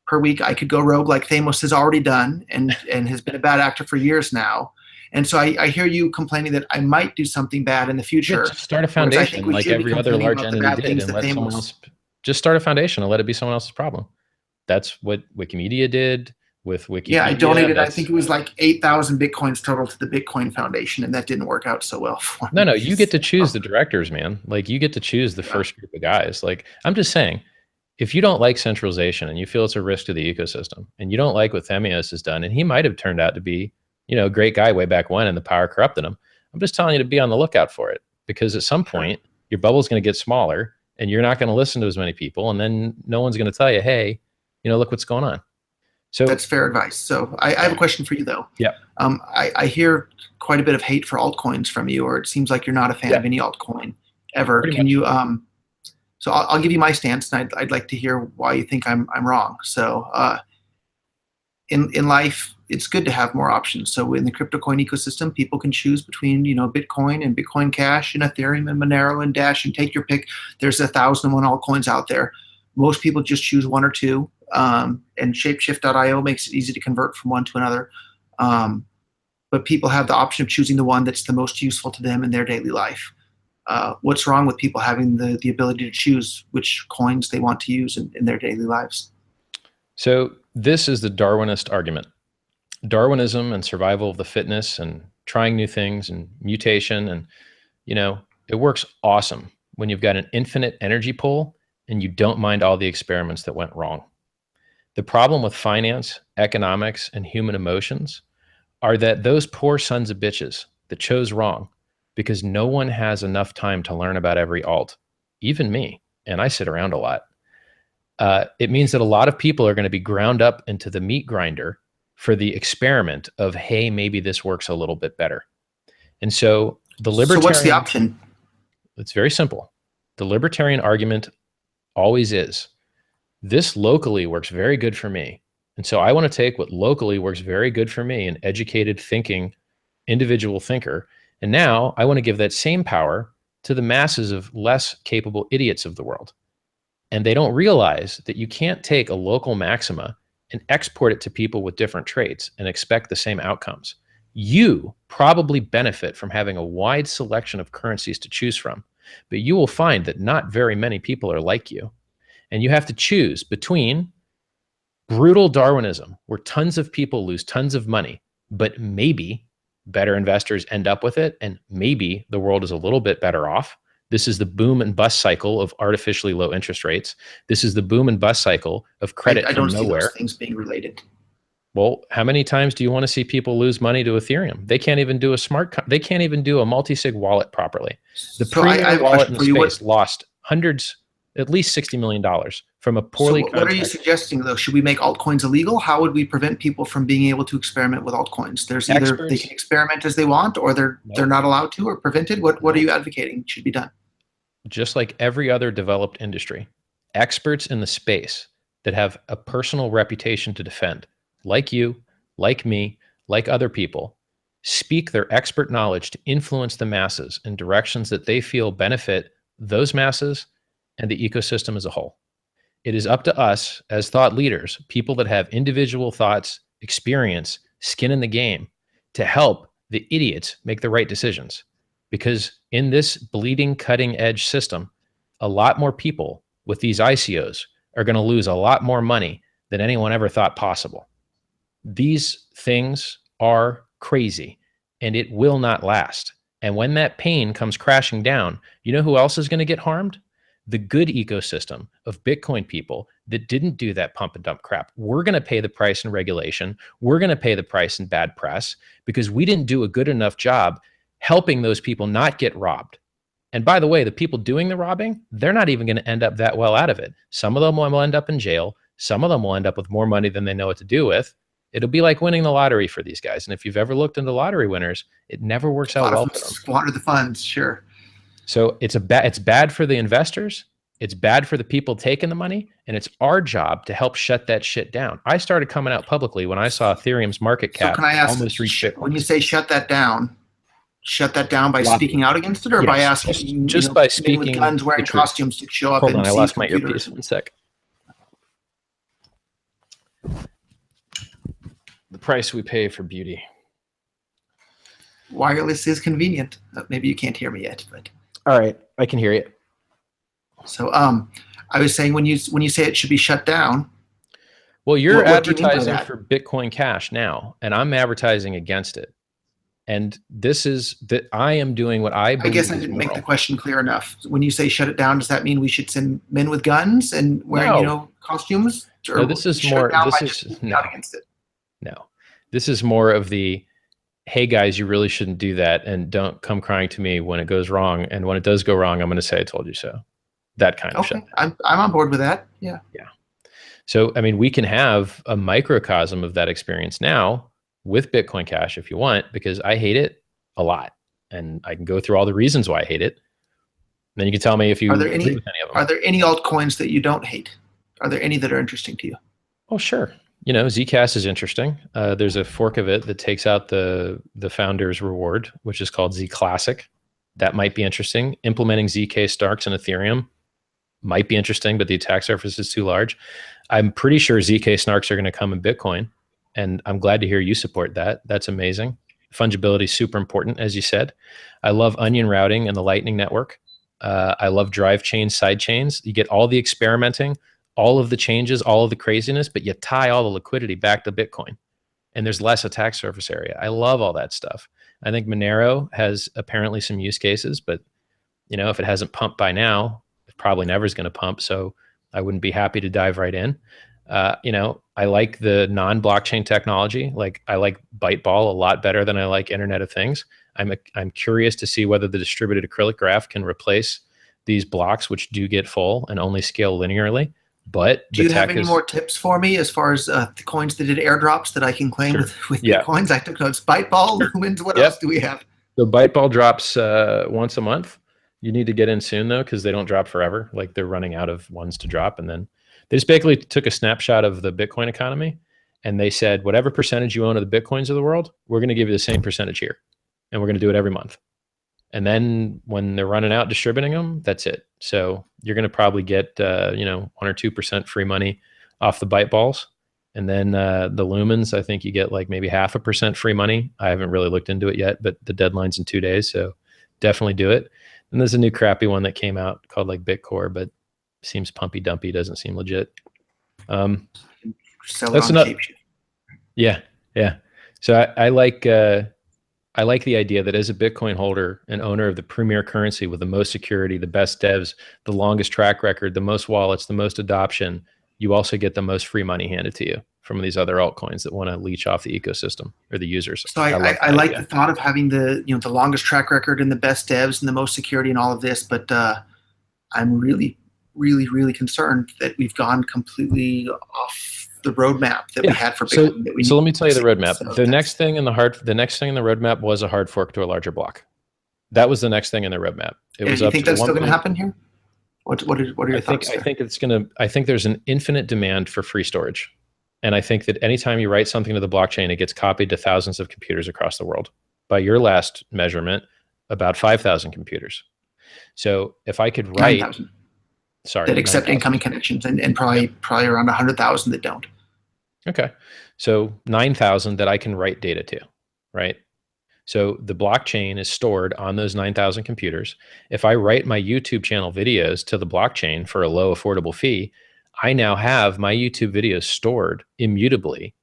[SPEAKER 2] per week. I could go rogue like Thamos has already done, and has been a bad actor for years now. And so I hear you complaining that I might do something bad in the future.
[SPEAKER 1] Just start a foundation like every other large entity did, and let someone else. Just start a foundation and let it be someone else's problem. That's what Wikimedia did with Wikipedia.
[SPEAKER 2] Yeah, I donated. I think it was like 8,000 Bitcoins total to the Bitcoin Foundation, and that didn't work out so well for me.
[SPEAKER 1] No, you get to choose the directors, man. Like you get to choose the first group of guys. Like I'm just saying, if you don't like centralization and you feel it's a risk to the ecosystem, and you don't like what Themios has done, and he might have turned out to be, a great guy way back when, and the power corrupted him. I'm just telling you to be on the lookout for it, because at some point your bubble's going to get smaller, and you're not going to listen to as many people, and then no one's going to tell you, hey, look what's going on. So
[SPEAKER 2] that's fair advice. So I have a question for you, though.
[SPEAKER 1] Yeah.
[SPEAKER 2] I hear quite a bit of hate for altcoins from you, or it seems like you're not a fan of any altcoin ever. Can you? So I'll give you my stance, and I'd like to hear why you think I'm wrong. So in life, it's good to have more options. So in the crypto coin ecosystem, people can choose between Bitcoin and Bitcoin Cash and Ethereum and Monero and Dash, and take your pick. There's 1,001 altcoins out there. Most people just choose one or two. And Shapeshift.io makes it easy to convert from one to another. But people have the option of choosing the one that's the most useful to them in their daily life. What's wrong with people having the ability to choose which coins they want to use in their daily lives?
[SPEAKER 1] So this is the Darwinist argument. Darwinism and survival of the fittest and trying new things and mutation. And, it works awesome when you've got an infinite energy pool and you don't mind all the experiments that went wrong. The problem with finance, economics, and human emotions are that those poor sons of bitches that chose wrong, because no one has enough time to learn about every alt, even me, and I sit around a lot. It means that a lot of people are going to be ground up into the meat grinder for the experiment of, hey, maybe this works a little bit better. And so the
[SPEAKER 2] So what's the
[SPEAKER 1] libertarian,
[SPEAKER 2] option?
[SPEAKER 1] it's very simple. The libertarian argument always is, this locally works very good for me. And so I want to take what locally works very good for me, an educated thinking individual thinker. And now I want to give that same power to the masses of less capable idiots of the world. And they don't realize that you can't take a local maxima and export it to people with different traits and expect the same outcomes. You probably benefit from having a wide selection of currencies to choose from, but you will find that not very many people are like you. And you have to choose between brutal Darwinism, where tons of people lose tons of money, but maybe better investors end up with it, and maybe the world is a little bit better off. This is the boom and bust cycle of artificially low interest rates. This is the boom and bust cycle of credit
[SPEAKER 2] I
[SPEAKER 1] from
[SPEAKER 2] don't see
[SPEAKER 1] nowhere.
[SPEAKER 2] those things being related.
[SPEAKER 1] Well, how many times do you want to see people lose money to Ethereum? They can't even do they can't even do a multi-sig wallet properly. The
[SPEAKER 2] So I
[SPEAKER 1] premier
[SPEAKER 2] have a
[SPEAKER 1] wallet in
[SPEAKER 2] question
[SPEAKER 1] the
[SPEAKER 2] for you.
[SPEAKER 1] space lost hundreds, at least $60 million from a
[SPEAKER 2] So
[SPEAKER 1] poorly
[SPEAKER 2] what are you
[SPEAKER 1] contracted.
[SPEAKER 2] suggesting though? Should we make altcoins illegal? How would we prevent people from being able to experiment with altcoins? There's either they
[SPEAKER 1] Experts,
[SPEAKER 2] can experiment as they want, or they're
[SPEAKER 1] nope,
[SPEAKER 2] not allowed to, or prevented. What are
[SPEAKER 1] nope.
[SPEAKER 2] you advocating should be done?
[SPEAKER 1] Just like every other developed industry, experts in the space that have a personal reputation to defend, like you, like me, like other people, speak their expert knowledge to influence the masses in directions that they feel benefit those masses and the ecosystem as a whole. It is up to us as thought leaders, people that have individual thoughts, experience, skin in the game, to help the idiots make the right decisions. Because in this bleeding, cutting edge system, a lot more people with these ICOs are going to lose a lot more money than anyone ever thought possible. These things are crazy, and it will not last. And when that pain comes crashing down, you know who else is going to get harmed? The good ecosystem of Bitcoin people that didn't do that pump and dump crap. We're going to pay the price in regulation. We're going to pay the price in bad press because we didn't do a good enough job helping those people not get robbed. And by the way, the people doing the robbing, they're not even going to end up that well out of it. Some of them will end up in jail. Some of them will end up with more money than they know what to do with. It'll be like winning the lottery for these guys. And if you've ever looked into lottery winners, it never works out well for them.
[SPEAKER 2] Squander the funds, sure.
[SPEAKER 1] So it's bad for the investors. It's bad for the people taking the money. And it's our job to help shut that shit down. I started coming out publicly when I saw Ethereum's market cap
[SPEAKER 2] so can I ask,
[SPEAKER 1] almost reach Bitcoin.
[SPEAKER 2] When you say shut that down by speaking out against it, or by asking
[SPEAKER 1] just by speaking
[SPEAKER 2] with guns wearing costumes to show up?
[SPEAKER 1] Hold on,
[SPEAKER 2] and
[SPEAKER 1] I
[SPEAKER 2] see
[SPEAKER 1] lost my
[SPEAKER 2] computers?
[SPEAKER 1] earpiece. 1 sec. The price we pay for beauty.
[SPEAKER 2] Wireless is convenient. Maybe you can't hear me yet, but
[SPEAKER 1] all right, I can hear you.
[SPEAKER 2] So I was saying when you say it should be shut down.
[SPEAKER 1] Well, you're advertising for Bitcoin Cash now, and I'm advertising against it. And this is that I am doing what I believe.
[SPEAKER 2] I guess I didn't make the question clear enough. When you say shut it down, does that mean we should send men with guns and wearing costumes? Or
[SPEAKER 1] no, this is more. This is no.
[SPEAKER 2] Against it?
[SPEAKER 1] No, this is more of the, hey guys, you really shouldn't do that, and don't come crying to me when it goes wrong. And when it does go wrong, I'm going to say I told you so. That kind of shit.
[SPEAKER 2] I'm on board with that. Yeah.
[SPEAKER 1] Yeah. So I mean, we can have a microcosm of that experience now with Bitcoin Cash if you want, because I hate it a lot, and I can go through all the reasons why I hate it. And then you can tell me if you agree with any of them.
[SPEAKER 2] Are there any altcoins that you don't hate? Are there any that are interesting to you?
[SPEAKER 1] Oh, sure. You know, Zcash is interesting. There's a fork of it that takes out the founder's reward, which is called Z Classic. That might be interesting. Implementing ZK Starks in Ethereum might be interesting, but the attack surface is too large. I'm pretty sure ZK Snarks are going to come in Bitcoin, and I'm glad to hear you support that. That's amazing. Fungibility is super important, as you said. I love onion routing and the Lightning Network. I love drive chains, side chains. You get all the experimenting, all of the changes, all of the craziness, but you tie all the liquidity back to Bitcoin, and there's less attack surface area. I love all that stuff. I think Monero has apparently some use cases, but you know, if it hasn't pumped by now, it probably never is going to pump. So I wouldn't be happy to dive right in. You know, I like the non-blockchain technology. Like I like Byteball a lot better than I like Internet of Things. I'm curious to see whether the distributed acrylic graph can replace these blocks, which do get full and only scale linearly. but
[SPEAKER 2] Do
[SPEAKER 1] the
[SPEAKER 2] you have
[SPEAKER 1] tech
[SPEAKER 2] any
[SPEAKER 1] is
[SPEAKER 2] more tips for me as far as the coins that did airdrops that I can claim
[SPEAKER 1] sure.
[SPEAKER 2] with
[SPEAKER 1] Yeah,
[SPEAKER 2] Bitcoins? I took notes. Byteball,
[SPEAKER 1] sure.
[SPEAKER 2] Lumens, what else
[SPEAKER 1] Yep.
[SPEAKER 2] do we have?
[SPEAKER 1] The Byteball drops once a month. You need to get in soon though, because they don't drop forever. Like they're running out of ones to drop, and then they just basically took a snapshot of the Bitcoin economy, and they said whatever percentage you own of the Bitcoins of the world, we're going to give you the same percentage here, and we're going to do it every month. And then when they're running out distributing them, that's it. So you're going to probably get 1 or 2% free money off the Byte balls. And then the lumens, I think you get like maybe 0.5% free money. I haven't really looked into it yet, but the deadline's in 2 days, so definitely do it. And there's a new crappy one that came out called like Bitcore, but seems pumpy dumpy, doesn't seem legit.
[SPEAKER 2] Sell it
[SPEAKER 1] That's
[SPEAKER 2] on
[SPEAKER 1] enough.
[SPEAKER 2] Cape.
[SPEAKER 1] Yeah, yeah. So I like the idea that as a Bitcoin holder and owner of the premier currency with the most security, the best devs, the longest track record, the most wallets, the most adoption, you also get the most free money handed to you from these other altcoins that want to leach off the ecosystem or the users.
[SPEAKER 2] So
[SPEAKER 1] I love
[SPEAKER 2] I
[SPEAKER 1] that
[SPEAKER 2] like the
[SPEAKER 1] idea.
[SPEAKER 2] thought of having the longest track record and the best devs and the most security and all of this, but I'm really, really, really concerned that we've gone completely off the roadmap that we
[SPEAKER 1] Yeah.
[SPEAKER 2] had for
[SPEAKER 1] So
[SPEAKER 2] Bitcoin. That we
[SPEAKER 1] so
[SPEAKER 2] need
[SPEAKER 1] let me
[SPEAKER 2] to
[SPEAKER 1] tell you the
[SPEAKER 2] see.
[SPEAKER 1] roadmap.
[SPEAKER 2] So
[SPEAKER 1] The next thing in the roadmap was a hard fork to a larger block. That was the next thing in the roadmap. It was
[SPEAKER 2] you
[SPEAKER 1] up
[SPEAKER 2] think
[SPEAKER 1] to
[SPEAKER 2] that's
[SPEAKER 1] one
[SPEAKER 2] still going to
[SPEAKER 1] point.
[SPEAKER 2] happen here? What are your thoughts there?
[SPEAKER 1] I think there's an infinite demand for free storage. And I think that anytime you write something to the blockchain, it gets copied to thousands of computers across the world. By your last measurement, about 5,000 computers. So if I could
[SPEAKER 2] Nine
[SPEAKER 1] write,
[SPEAKER 2] thousand
[SPEAKER 1] sorry,
[SPEAKER 2] that accept
[SPEAKER 1] 9,000.
[SPEAKER 2] incoming connections, and
[SPEAKER 1] Yep.
[SPEAKER 2] probably around 100,000 that don't.
[SPEAKER 1] Okay. So 9,000 that I can write data to, right? So the blockchain is stored on those 9,000 computers. If I write my YouTube channel videos to the blockchain for a low affordable fee, I now have my YouTube videos stored immutably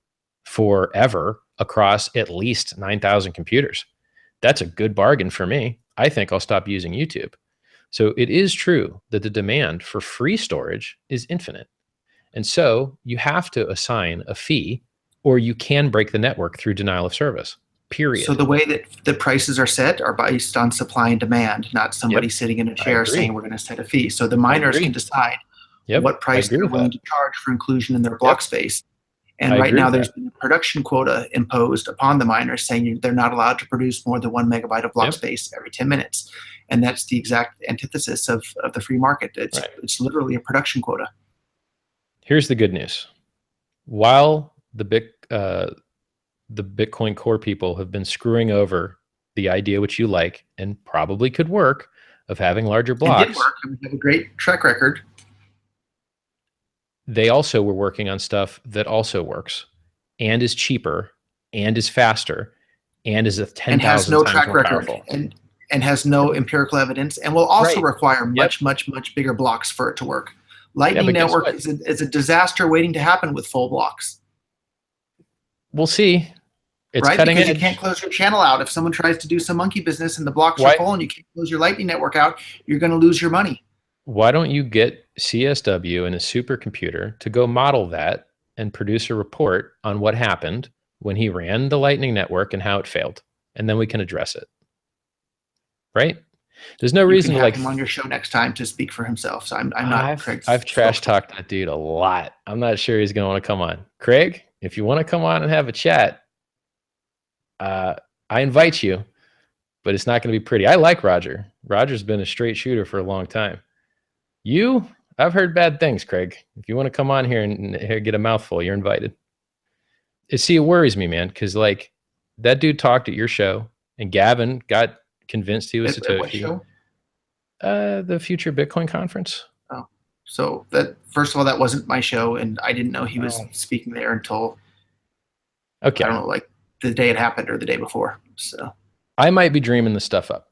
[SPEAKER 1] forever across at least 9,000 computers. That's a good bargain for me. I think I'll stop using YouTube. So it is true that the demand for free storage is infinite. And so you have to assign a fee or you can break the network through denial of service,
[SPEAKER 2] So
[SPEAKER 1] period.
[SPEAKER 2] the way that the prices are set are based on supply and demand, not somebody
[SPEAKER 1] Yep.
[SPEAKER 2] sitting in a
[SPEAKER 1] I
[SPEAKER 2] chair saying
[SPEAKER 1] agree.
[SPEAKER 2] we're going to set a fee. So the
[SPEAKER 1] I
[SPEAKER 2] miners can
[SPEAKER 1] agree.
[SPEAKER 2] decide
[SPEAKER 1] Yep.
[SPEAKER 2] what
[SPEAKER 1] I
[SPEAKER 2] price
[SPEAKER 1] agree
[SPEAKER 2] they're
[SPEAKER 1] with that.
[SPEAKER 2] willing to charge for inclusion in their block
[SPEAKER 1] Yep.
[SPEAKER 2] space. And
[SPEAKER 1] I
[SPEAKER 2] right
[SPEAKER 1] agree
[SPEAKER 2] now,
[SPEAKER 1] with
[SPEAKER 2] there's
[SPEAKER 1] that.
[SPEAKER 2] been a production quota imposed upon the miners saying they're not allowed to produce more than 1 megabyte of block
[SPEAKER 1] Yep.
[SPEAKER 2] space every 10 minutes. And that's the exact antithesis of the free market.
[SPEAKER 1] Right.
[SPEAKER 2] It's literally a production quota.
[SPEAKER 1] Here's the good news. While the Bitcoin core people have been screwing over the idea which you like and probably could work of having larger
[SPEAKER 2] And did
[SPEAKER 1] blocks,
[SPEAKER 2] work. And we have a great track record.
[SPEAKER 1] they also were working on stuff that also works and is cheaper and is faster and is a
[SPEAKER 2] And has
[SPEAKER 1] 10,000
[SPEAKER 2] no
[SPEAKER 1] times
[SPEAKER 2] track
[SPEAKER 1] more
[SPEAKER 2] record
[SPEAKER 1] powerful.
[SPEAKER 2] and has no empirical evidence and will also
[SPEAKER 1] Right.
[SPEAKER 2] require
[SPEAKER 1] Yep.
[SPEAKER 2] much bigger blocks for it to work.
[SPEAKER 1] Yeah,
[SPEAKER 2] Lightning
[SPEAKER 1] but guess
[SPEAKER 2] Network
[SPEAKER 1] what?
[SPEAKER 2] is a disaster waiting to happen with full blocks,
[SPEAKER 1] We'll see. It's
[SPEAKER 2] right?
[SPEAKER 1] cutting
[SPEAKER 2] Because you can't
[SPEAKER 1] edge.
[SPEAKER 2] close your channel out. If someone tries to do some monkey business and the blocks are
[SPEAKER 1] Why
[SPEAKER 2] full and you can't close your Lightning Network out, you're going to lose your money.
[SPEAKER 1] why don't you get CSW and a supercomputer to go model that and produce a report on what happened when he ran the Lightning Network and how it failed? And then we can address it. Right? There's no
[SPEAKER 2] You can
[SPEAKER 1] reason to
[SPEAKER 2] have
[SPEAKER 1] like
[SPEAKER 2] him on your show next time to speak for himself. So I'm not
[SPEAKER 1] I've
[SPEAKER 2] Craig's
[SPEAKER 1] trash
[SPEAKER 2] spokesman.
[SPEAKER 1] talked that dude a lot. I'm not sure he's gonna want to come on. Craig, if you want to come on and have a chat, I invite you, but it's not gonna be pretty. I like Roger. Roger's been a straight shooter for a long time. You, I've heard bad things, Craig. If you want to come on here and get a mouthful, you're invited. See, it worries me, man, because like that dude talked at your show, and Gavin got convinced he was
[SPEAKER 2] At what
[SPEAKER 1] Satoshi.
[SPEAKER 2] show?
[SPEAKER 1] The Future Bitcoin Conference.
[SPEAKER 2] Oh, so that first of all, that wasn't my show, and I didn't know he was
[SPEAKER 1] Oh.
[SPEAKER 2] speaking there until I don't
[SPEAKER 1] Okay,
[SPEAKER 2] know, like the day it happened or the day before. So
[SPEAKER 1] I might be dreaming this stuff up,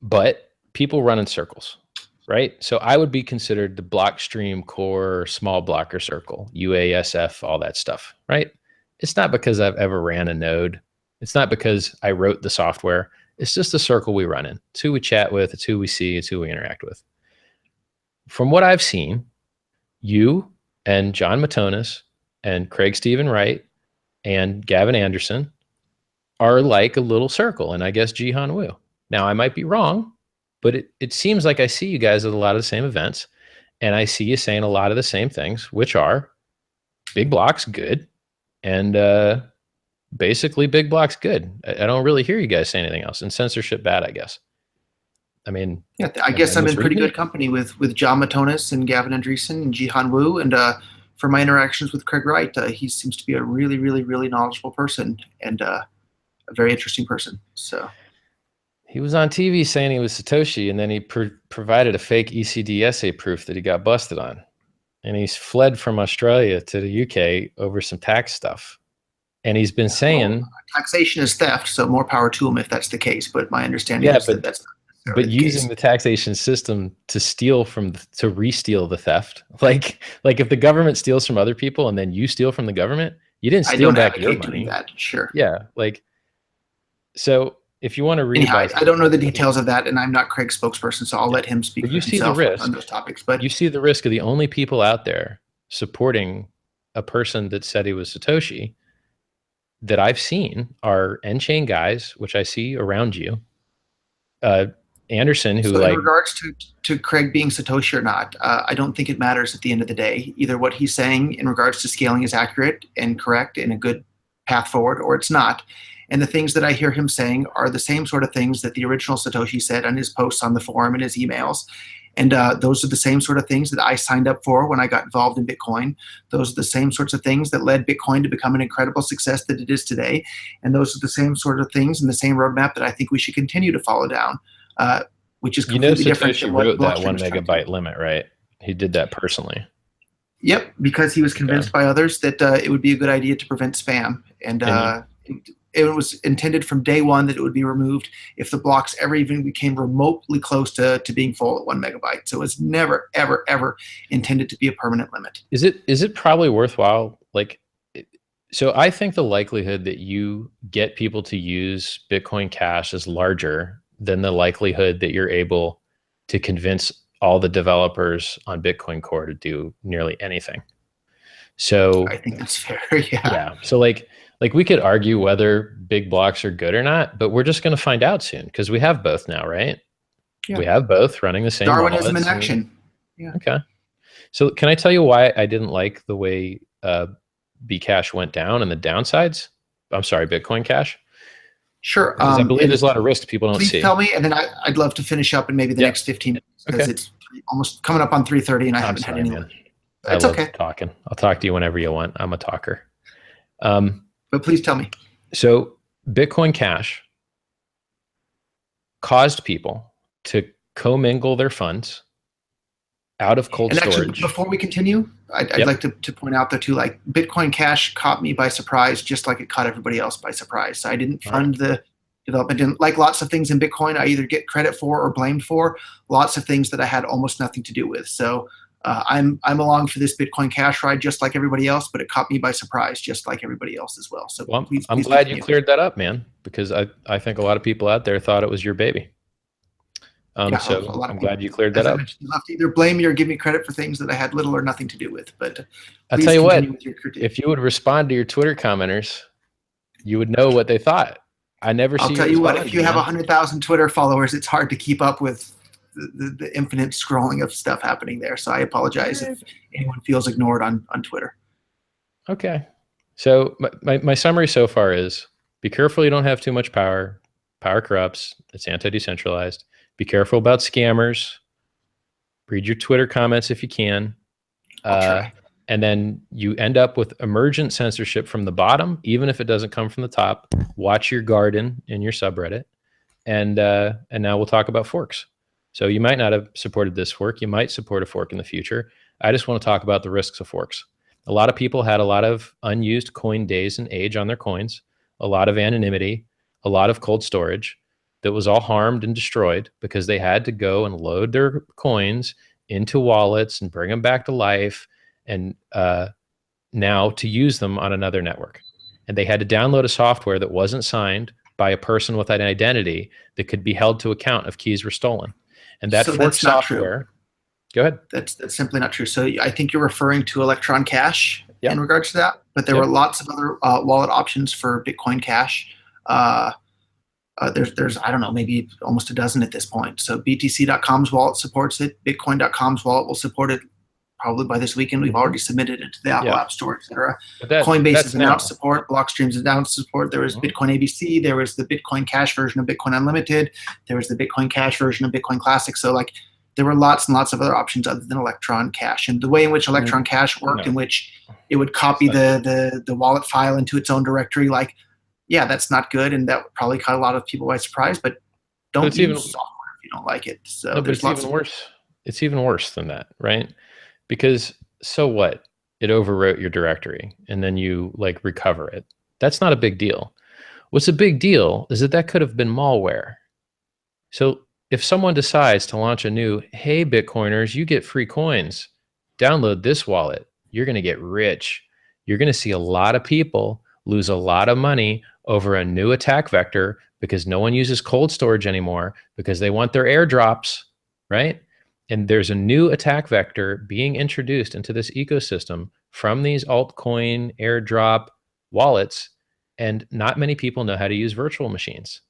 [SPEAKER 1] but people run in circles, right? So I would be considered the Blockstream core small blocker circle, UASF, all that stuff, right? It's not because I've ever ran a node. It's not because I wrote the software. It's just the circle we run in. It's who we chat with. It's who we see. It's who we interact with. From what I've seen, you and John Matonis and Craig Stephen Wright and Gavin Anderson are like a little circle, and I guess Jihan Wu. Now, I might be wrong, but it seems like I see you guys at a lot of the same events, And I see you saying a lot of the same things, which are big blocks good, and basically big blocks good. I don't really hear you guys say anything else. And censorship bad, I guess. I mean,
[SPEAKER 2] Yeah, I
[SPEAKER 1] am I
[SPEAKER 2] guess I'm in pretty
[SPEAKER 1] misreading
[SPEAKER 2] good
[SPEAKER 1] it?
[SPEAKER 2] company with John Matonis and Gavin Andreessen and Jihan Wu. And for my interactions with Craig Wright, he seems to be a really, really, really knowledgeable person and a very interesting person. So
[SPEAKER 1] He was on TV saying he was Satoshi, and then he provided a fake ECDSA proof that he got busted on. And he's fled from Australia to the UK over some tax stuff. And he's been
[SPEAKER 2] yeah, well,
[SPEAKER 1] saying,
[SPEAKER 2] taxation is theft, so more power to him if that's the case. But my understanding
[SPEAKER 1] yeah,
[SPEAKER 2] is that that's not
[SPEAKER 1] but
[SPEAKER 2] necessarily the
[SPEAKER 1] using
[SPEAKER 2] case.
[SPEAKER 1] the taxation system to steal from to re-steal the theft, like if the government steals from other people and then you steal from the government, you didn't
[SPEAKER 2] I
[SPEAKER 1] steal
[SPEAKER 2] don't
[SPEAKER 1] back your
[SPEAKER 2] advocate doing
[SPEAKER 1] money.
[SPEAKER 2] that. Sure.
[SPEAKER 1] Yeah, like, so if you want to read
[SPEAKER 2] Anyhow,
[SPEAKER 1] about
[SPEAKER 2] I don't know the
[SPEAKER 1] yeah,
[SPEAKER 2] details of that, and I'm not Craig's spokesperson, so I'll
[SPEAKER 1] yeah,
[SPEAKER 2] let him speak
[SPEAKER 1] but
[SPEAKER 2] for
[SPEAKER 1] you see the
[SPEAKER 2] himself on
[SPEAKER 1] risk.
[SPEAKER 2] those topics. But
[SPEAKER 1] You see the risk of the only people out there supporting a person that said he was Satoshi that I've seen are N-chain guys, which I see around you. Uh, Anderson, who
[SPEAKER 2] so, in
[SPEAKER 1] like,
[SPEAKER 2] regards to Craig being Satoshi or not, I don't think it matters at the end of the day. Either what he's saying in regards to scaling is accurate and correct and a good path forward, or it's not. And the things that I hear him saying are the same sort of things that the original Satoshi said on his posts on the forum and his emails. And those are the same sort of things that I signed up for when I got involved in Bitcoin. Those are the same sorts of things that led Bitcoin to become an incredible success that it is today. And those are the same sort of things and the same roadmap that I think we should continue to follow down, which is
[SPEAKER 1] you know,
[SPEAKER 2] completely different than
[SPEAKER 1] Satoshi
[SPEAKER 2] what
[SPEAKER 1] wrote that
[SPEAKER 2] blockchain
[SPEAKER 1] one
[SPEAKER 2] is trying to do.
[SPEAKER 1] megabyte limit, right? He did that personally.
[SPEAKER 2] Yep, because he was
[SPEAKER 1] Okay.
[SPEAKER 2] convinced by others that it would be a good idea to prevent spam. And
[SPEAKER 1] And you,
[SPEAKER 2] it was intended from day one that it would be removed if the blocks ever even became remotely close to being full at 1 megabyte. So it's never, ever, ever intended to be a permanent limit.
[SPEAKER 1] is it probably worthwhile? Like, so I think the likelihood that you get people to use Bitcoin Cash is larger than the likelihood that you're able to convince all the developers on Bitcoin Core to do nearly anything.
[SPEAKER 2] I
[SPEAKER 1] So
[SPEAKER 2] think that's fair. Yeah.
[SPEAKER 1] yeah, so like we could argue whether big blocks are good or not, but we're just going to find out soon because we have both now, right?
[SPEAKER 2] Yeah.
[SPEAKER 1] We have both running the same
[SPEAKER 2] Darwinism in
[SPEAKER 1] wallets. And
[SPEAKER 2] action. Yeah.
[SPEAKER 1] okay, so can I tell you why I didn't like the way Bcash went down and the downsides? I'm sorry, Bitcoin Cash,
[SPEAKER 2] Sure.
[SPEAKER 1] because I believe
[SPEAKER 2] And
[SPEAKER 1] there's a lot of risks people don't
[SPEAKER 2] please
[SPEAKER 1] see.
[SPEAKER 2] tell me, and then I'd love to finish up in maybe the
[SPEAKER 1] Yep.
[SPEAKER 2] next 15 minutes because
[SPEAKER 1] Okay.
[SPEAKER 2] it's almost coming up on 3:30 and I
[SPEAKER 1] I'm
[SPEAKER 2] haven't had
[SPEAKER 1] sorry,
[SPEAKER 2] any
[SPEAKER 1] man.
[SPEAKER 2] lunch.
[SPEAKER 1] I
[SPEAKER 2] It's
[SPEAKER 1] love
[SPEAKER 2] okay,
[SPEAKER 1] talking. I'll talk to you whenever you want. I'm a talker. Um,
[SPEAKER 2] but please tell me.
[SPEAKER 1] so Bitcoin Cash caused people to commingle their funds out of cold
[SPEAKER 2] And actually,
[SPEAKER 1] storage.
[SPEAKER 2] before we continue, I'd
[SPEAKER 1] Yep.
[SPEAKER 2] like to point out though too, like Bitcoin Cash caught me by surprise, just like it caught everybody else by surprise. So I didn't
[SPEAKER 1] All right.
[SPEAKER 2] fund the development, and like lots of things in Bitcoin, I either get credit for or blamed for. Lots of things that I had almost nothing to do with. So I'm along for this Bitcoin Cash ride, just like everybody else, but it caught me by surprise, just like everybody else as well. So
[SPEAKER 1] Well, I'm
[SPEAKER 2] please
[SPEAKER 1] glad you
[SPEAKER 2] continue.
[SPEAKER 1] cleared that up, man, because I think a lot of people out there thought it was your baby.
[SPEAKER 2] Yeah, a
[SPEAKER 1] So
[SPEAKER 2] lot of
[SPEAKER 1] I'm
[SPEAKER 2] people,
[SPEAKER 1] glad you cleared that
[SPEAKER 2] as I
[SPEAKER 1] up.
[SPEAKER 2] mentioned, you have to either blame me or give me credit for things that I had little or nothing to do with. But
[SPEAKER 1] I'll tell
[SPEAKER 2] please
[SPEAKER 1] you
[SPEAKER 2] continue
[SPEAKER 1] what,
[SPEAKER 2] with your critique.
[SPEAKER 1] if you would respond to your Twitter commenters, you would know what they thought. I never
[SPEAKER 2] I'll
[SPEAKER 1] see you
[SPEAKER 2] tell you what, if
[SPEAKER 1] respond,
[SPEAKER 2] you have
[SPEAKER 1] man.
[SPEAKER 2] 100,000 Twitter followers, it's hard to keep up with the infinite scrolling of stuff happening there. So I apologize if anyone feels ignored on Twitter.
[SPEAKER 1] Okay. So my summary so far is be careful you don't have too much power. Power corrupts. It's anti-decentralized. Be careful about scammers. Read your Twitter comments if you can.
[SPEAKER 2] I'll
[SPEAKER 1] Uh,
[SPEAKER 2] try.
[SPEAKER 1] and then you end up with emergent censorship from the bottom, even if it doesn't come from the top. Watch your garden in your subreddit. And now we'll talk about forks. So you might not have supported this fork. You might support a fork in the future. I just want to talk about the risks of forks. A lot of people had a lot of unused coin days and age on their coins, a lot of anonymity, a lot of cold storage that was all harmed and destroyed because they had to go and load their coins into wallets and bring them back to life and now to use them on another network. And they had to download a software that wasn't signed by a person with an identity that could be held to account if keys were stolen. And that
[SPEAKER 2] So
[SPEAKER 1] forked
[SPEAKER 2] that's not true.
[SPEAKER 1] software, go ahead.
[SPEAKER 2] That's simply not true. So I think you're referring to Electron Cash in
[SPEAKER 1] Yep.
[SPEAKER 2] regards to that, but there were
[SPEAKER 1] Yep.
[SPEAKER 2] lots of other wallet options for Bitcoin Cash. Uh, There's I don't know, maybe almost a dozen at this point. So BTC.com's wallet supports it. Bitcoin.com's wallet will support it probably by this weekend. We've already submitted it to the Apple
[SPEAKER 1] Yeah.
[SPEAKER 2] App Store, etc.
[SPEAKER 1] But
[SPEAKER 2] Coinbase
[SPEAKER 1] that's
[SPEAKER 2] has announced
[SPEAKER 1] now.
[SPEAKER 2] support. Blockstream's announced support. There was Bitcoin ABC. There was the Bitcoin Cash version of Bitcoin Unlimited. There was the Bitcoin Cash version of Bitcoin Classic. So like there were lots and lots of other options other than Electron Cash. And the way in which Electron Cash worked, in which it would copy the wallet file into its own directory, like, yeah, that's not good, and that probably caught a lot of people by surprise. But don't use software if you don't like it. So
[SPEAKER 1] no, but
[SPEAKER 2] there's
[SPEAKER 1] it's
[SPEAKER 2] lots
[SPEAKER 1] even
[SPEAKER 2] of
[SPEAKER 1] worse. It's even worse than that, right? Because so what? It overwrote your directory, and then you like recover it. That's not a big deal. What's a big deal is that that could have been malware. So if someone decides to launch a new, hey, Bitcoiners, you get free coins, download this wallet, you're going to get rich. You're going to see a lot of people lose a lot of money over a new attack vector because no one uses cold storage anymore because they want their airdrops, right? And there's a new attack vector being introduced into this ecosystem from these altcoin airdrop wallets, and not many people know how to use virtual machines.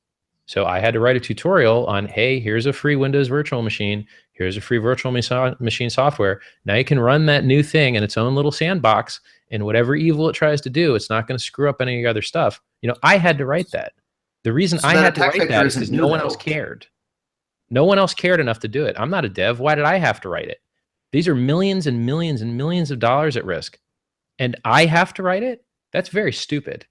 [SPEAKER 1] So I had to write a tutorial on, hey, here's a free Windows virtual machine. Here's a free virtual machine software. Now you can run that new thing in its own little sandbox, and whatever evil it tries to do, it's not going to screw up any of your other stuff. You know, I had to write that. The reason I had to write that is because no one else cared. No one else cared enough to do it. I'm not a dev. Why did I have to write it? These are millions and millions and millions of dollars at risk. And I have to write it? That's very stupid.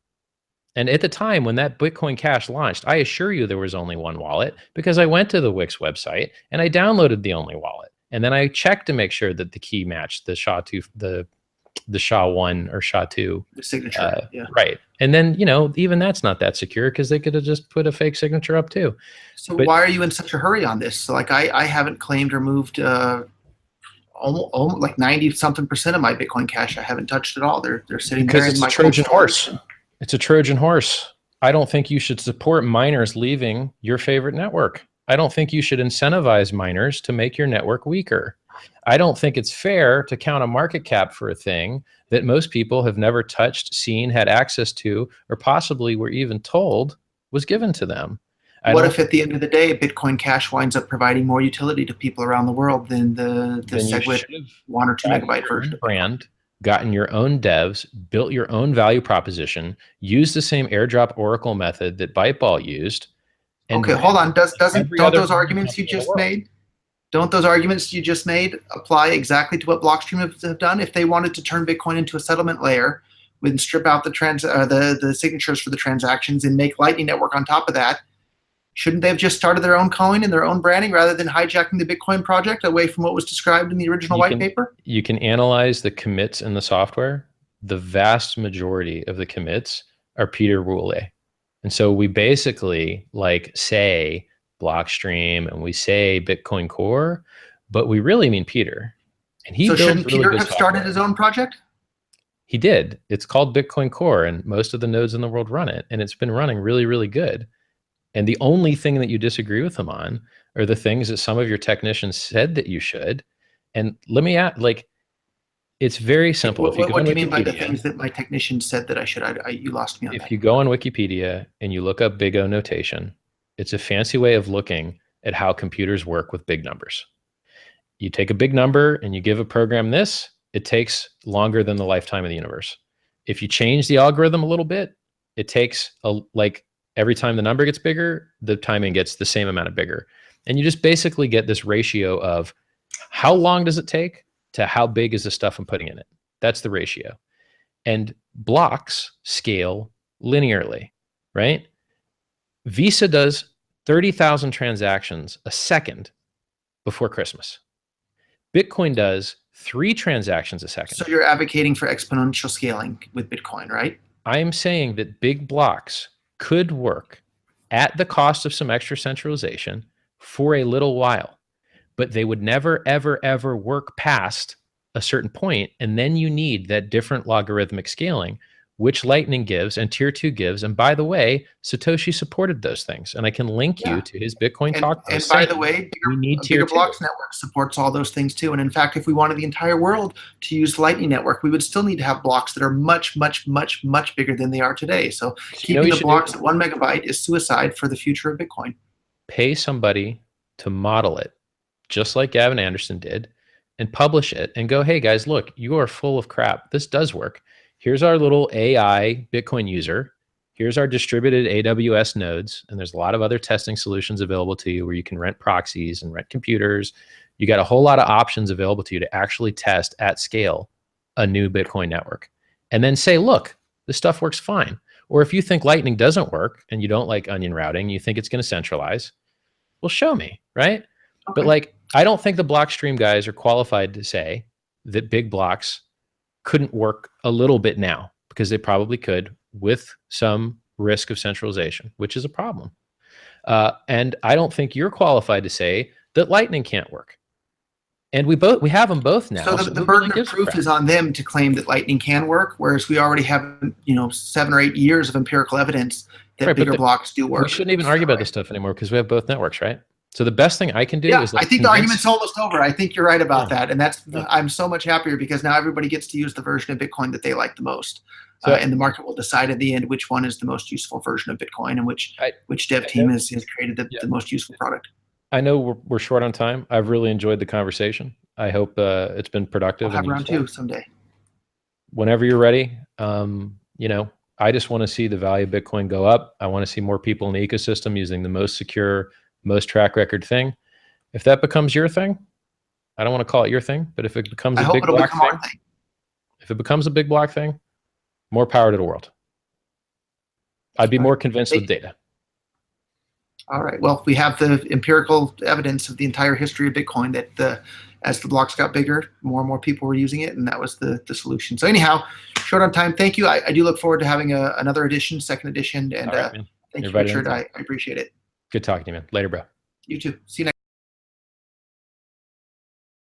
[SPEAKER 1] And at the time when that Bitcoin Cash launched, I assure you there was only one wallet because I went to the Wix website and I downloaded the only wallet. And then I checked to make sure that the key matched the SHA-2, the SHA-1 or SHA-2.
[SPEAKER 2] The signature, yeah.
[SPEAKER 1] Right. And then, you know, even that's not that secure because they could have just put a fake signature up too.
[SPEAKER 2] So why are you in such a hurry on this? So like I haven't claimed or moved almost like 90-something% of my Bitcoin Cash. I haven't touched at all. They're sitting there in my
[SPEAKER 1] Trojan horse. It's a Trojan horse. I don't think you should support miners leaving your favorite network. I don't think you should incentivize miners to make your network weaker. I don't think it's fair to count a market cap for a thing that most people have never touched, seen, had access to, or possibly were even told was given to them.
[SPEAKER 2] What if at the end of the day, Bitcoin Cash winds up providing more utility to people around the world than the SegWit 1 or 2 megabyte version?
[SPEAKER 1] Brand, gotten your own devs, built your own value proposition, used the same airdrop Oracle method that Byteball used.
[SPEAKER 2] Okay, hold on. Don't those arguments you just made? Don't those arguments you just made apply exactly to what Blockstream have done? If they wanted to turn Bitcoin into a settlement layer, and strip out the signatures for the transactions and make Lightning Network on top of that, shouldn't they have just started their own coin and their own branding rather than hijacking the Bitcoin project away from what was described in the original white paper?
[SPEAKER 1] You can analyze the commits in the software. The vast majority of the commits are Peter Roulé. And so we basically like say Blockstream and we say Bitcoin Core, but we really mean Peter. And he
[SPEAKER 2] so shouldn't Peter have started his own project?
[SPEAKER 1] He did. It's called Bitcoin Core, and most of the nodes in the world run it. And it's been running really, really good. And the only thing that you disagree with him on are the things that some of your technicians said that you should. And let me add, like, it's very simple.
[SPEAKER 2] What do you mean by the things that my technicians said that I should? You lost me on that.
[SPEAKER 1] If you go on Wikipedia and you look up Big O notation, it's a fancy way of looking at how computers work with big numbers. You take a big number and you give a program this, it takes longer than the lifetime of the universe. If you change the algorithm a little bit, it takes every time the number gets bigger, the timing gets the same amount of bigger. And you just basically get this ratio of how long does it take to how big is the stuff I'm putting in it. That's the ratio. And blocks scale linearly, right? Visa does 30,000 transactions a second before Christmas. Bitcoin does 3 transactions a second.
[SPEAKER 2] So you're advocating for exponential scaling with Bitcoin, right?
[SPEAKER 1] I am saying that big blocks could work at the cost of some extra centralization for a little while, but they would never, ever, ever work past a certain point. And then you need that different logarithmic scaling, which Lightning gives and Tier 2 gives. And by the way, Satoshi supported those things. And I can link you to his Bitcoin talk
[SPEAKER 2] And
[SPEAKER 1] post
[SPEAKER 2] by the
[SPEAKER 1] saying,
[SPEAKER 2] way,
[SPEAKER 1] we need Tier
[SPEAKER 2] Bigger
[SPEAKER 1] 2.
[SPEAKER 2] Blocks Network supports all those things too. And in fact, if we wanted the entire world to use the Lightning Network, we would still need to have blocks that are much, much, much, much bigger than they are today. So
[SPEAKER 1] you know
[SPEAKER 2] keeping
[SPEAKER 1] what you
[SPEAKER 2] the
[SPEAKER 1] should
[SPEAKER 2] blocks
[SPEAKER 1] do?
[SPEAKER 2] at 1 megabyte is suicide for the future of Bitcoin.
[SPEAKER 1] Pay somebody to model it, just like Gavin Anderson did, and publish it and go, hey guys, look, you are full of crap. This does work. Here's our little AI Bitcoin user. Here's our distributed AWS nodes. And there's a lot of other testing solutions available to you where you can rent proxies and rent computers. You got a whole lot of options available to you to actually test at scale a new Bitcoin network. And then say, look, this stuff works fine. Or if you think Lightning doesn't work and you don't like onion routing, you think it's going to centralize, well, show me, right?
[SPEAKER 2] Okay.
[SPEAKER 1] But like, I don't think the Blockstream guys are qualified to say that big blocks couldn't work a little bit now, because they probably could with some risk of centralization, which is a problem. And I don't think you're qualified to say that Lightning can't work. And we have them both now.
[SPEAKER 2] So the burden of proof is on them to claim that Lightning can work, whereas we already have 7 or 8 years of empirical evidence that bigger blocks do work.
[SPEAKER 1] We shouldn't even argue about this stuff anymore because we have both networks, right? So the best thing I can do is
[SPEAKER 2] I think the argument's almost over. I think you're right about that, and I'm so much happier because now everybody gets to use the version of Bitcoin that they like the most, and the market will decide at the end which one is the most useful version of Bitcoin and which dev team has created the most useful product.
[SPEAKER 1] I know we're short on time. I've really enjoyed the conversation. I hope it's been productive.
[SPEAKER 2] We'll have round 2 someday.
[SPEAKER 1] Whenever you're ready, I just want to see the value of Bitcoin go up. I want to see more people in the ecosystem using the most secure, most track record thing. If that becomes your thing, I don't want to call it your thing, but if it becomes a big block thing, if it becomes a big block thing, more power to the world. I'd be more convinced with data.
[SPEAKER 2] All right. Well, we have the empirical evidence of the entire history of Bitcoin that as the blocks got bigger, more and more people were using it, and that was the solution. So anyhow, short on time. Thank you. I do look forward to having another edition, second edition, and thank you, Richard. I appreciate it.
[SPEAKER 1] Good talking to you, man. Later, bro.
[SPEAKER 2] You too. See you next.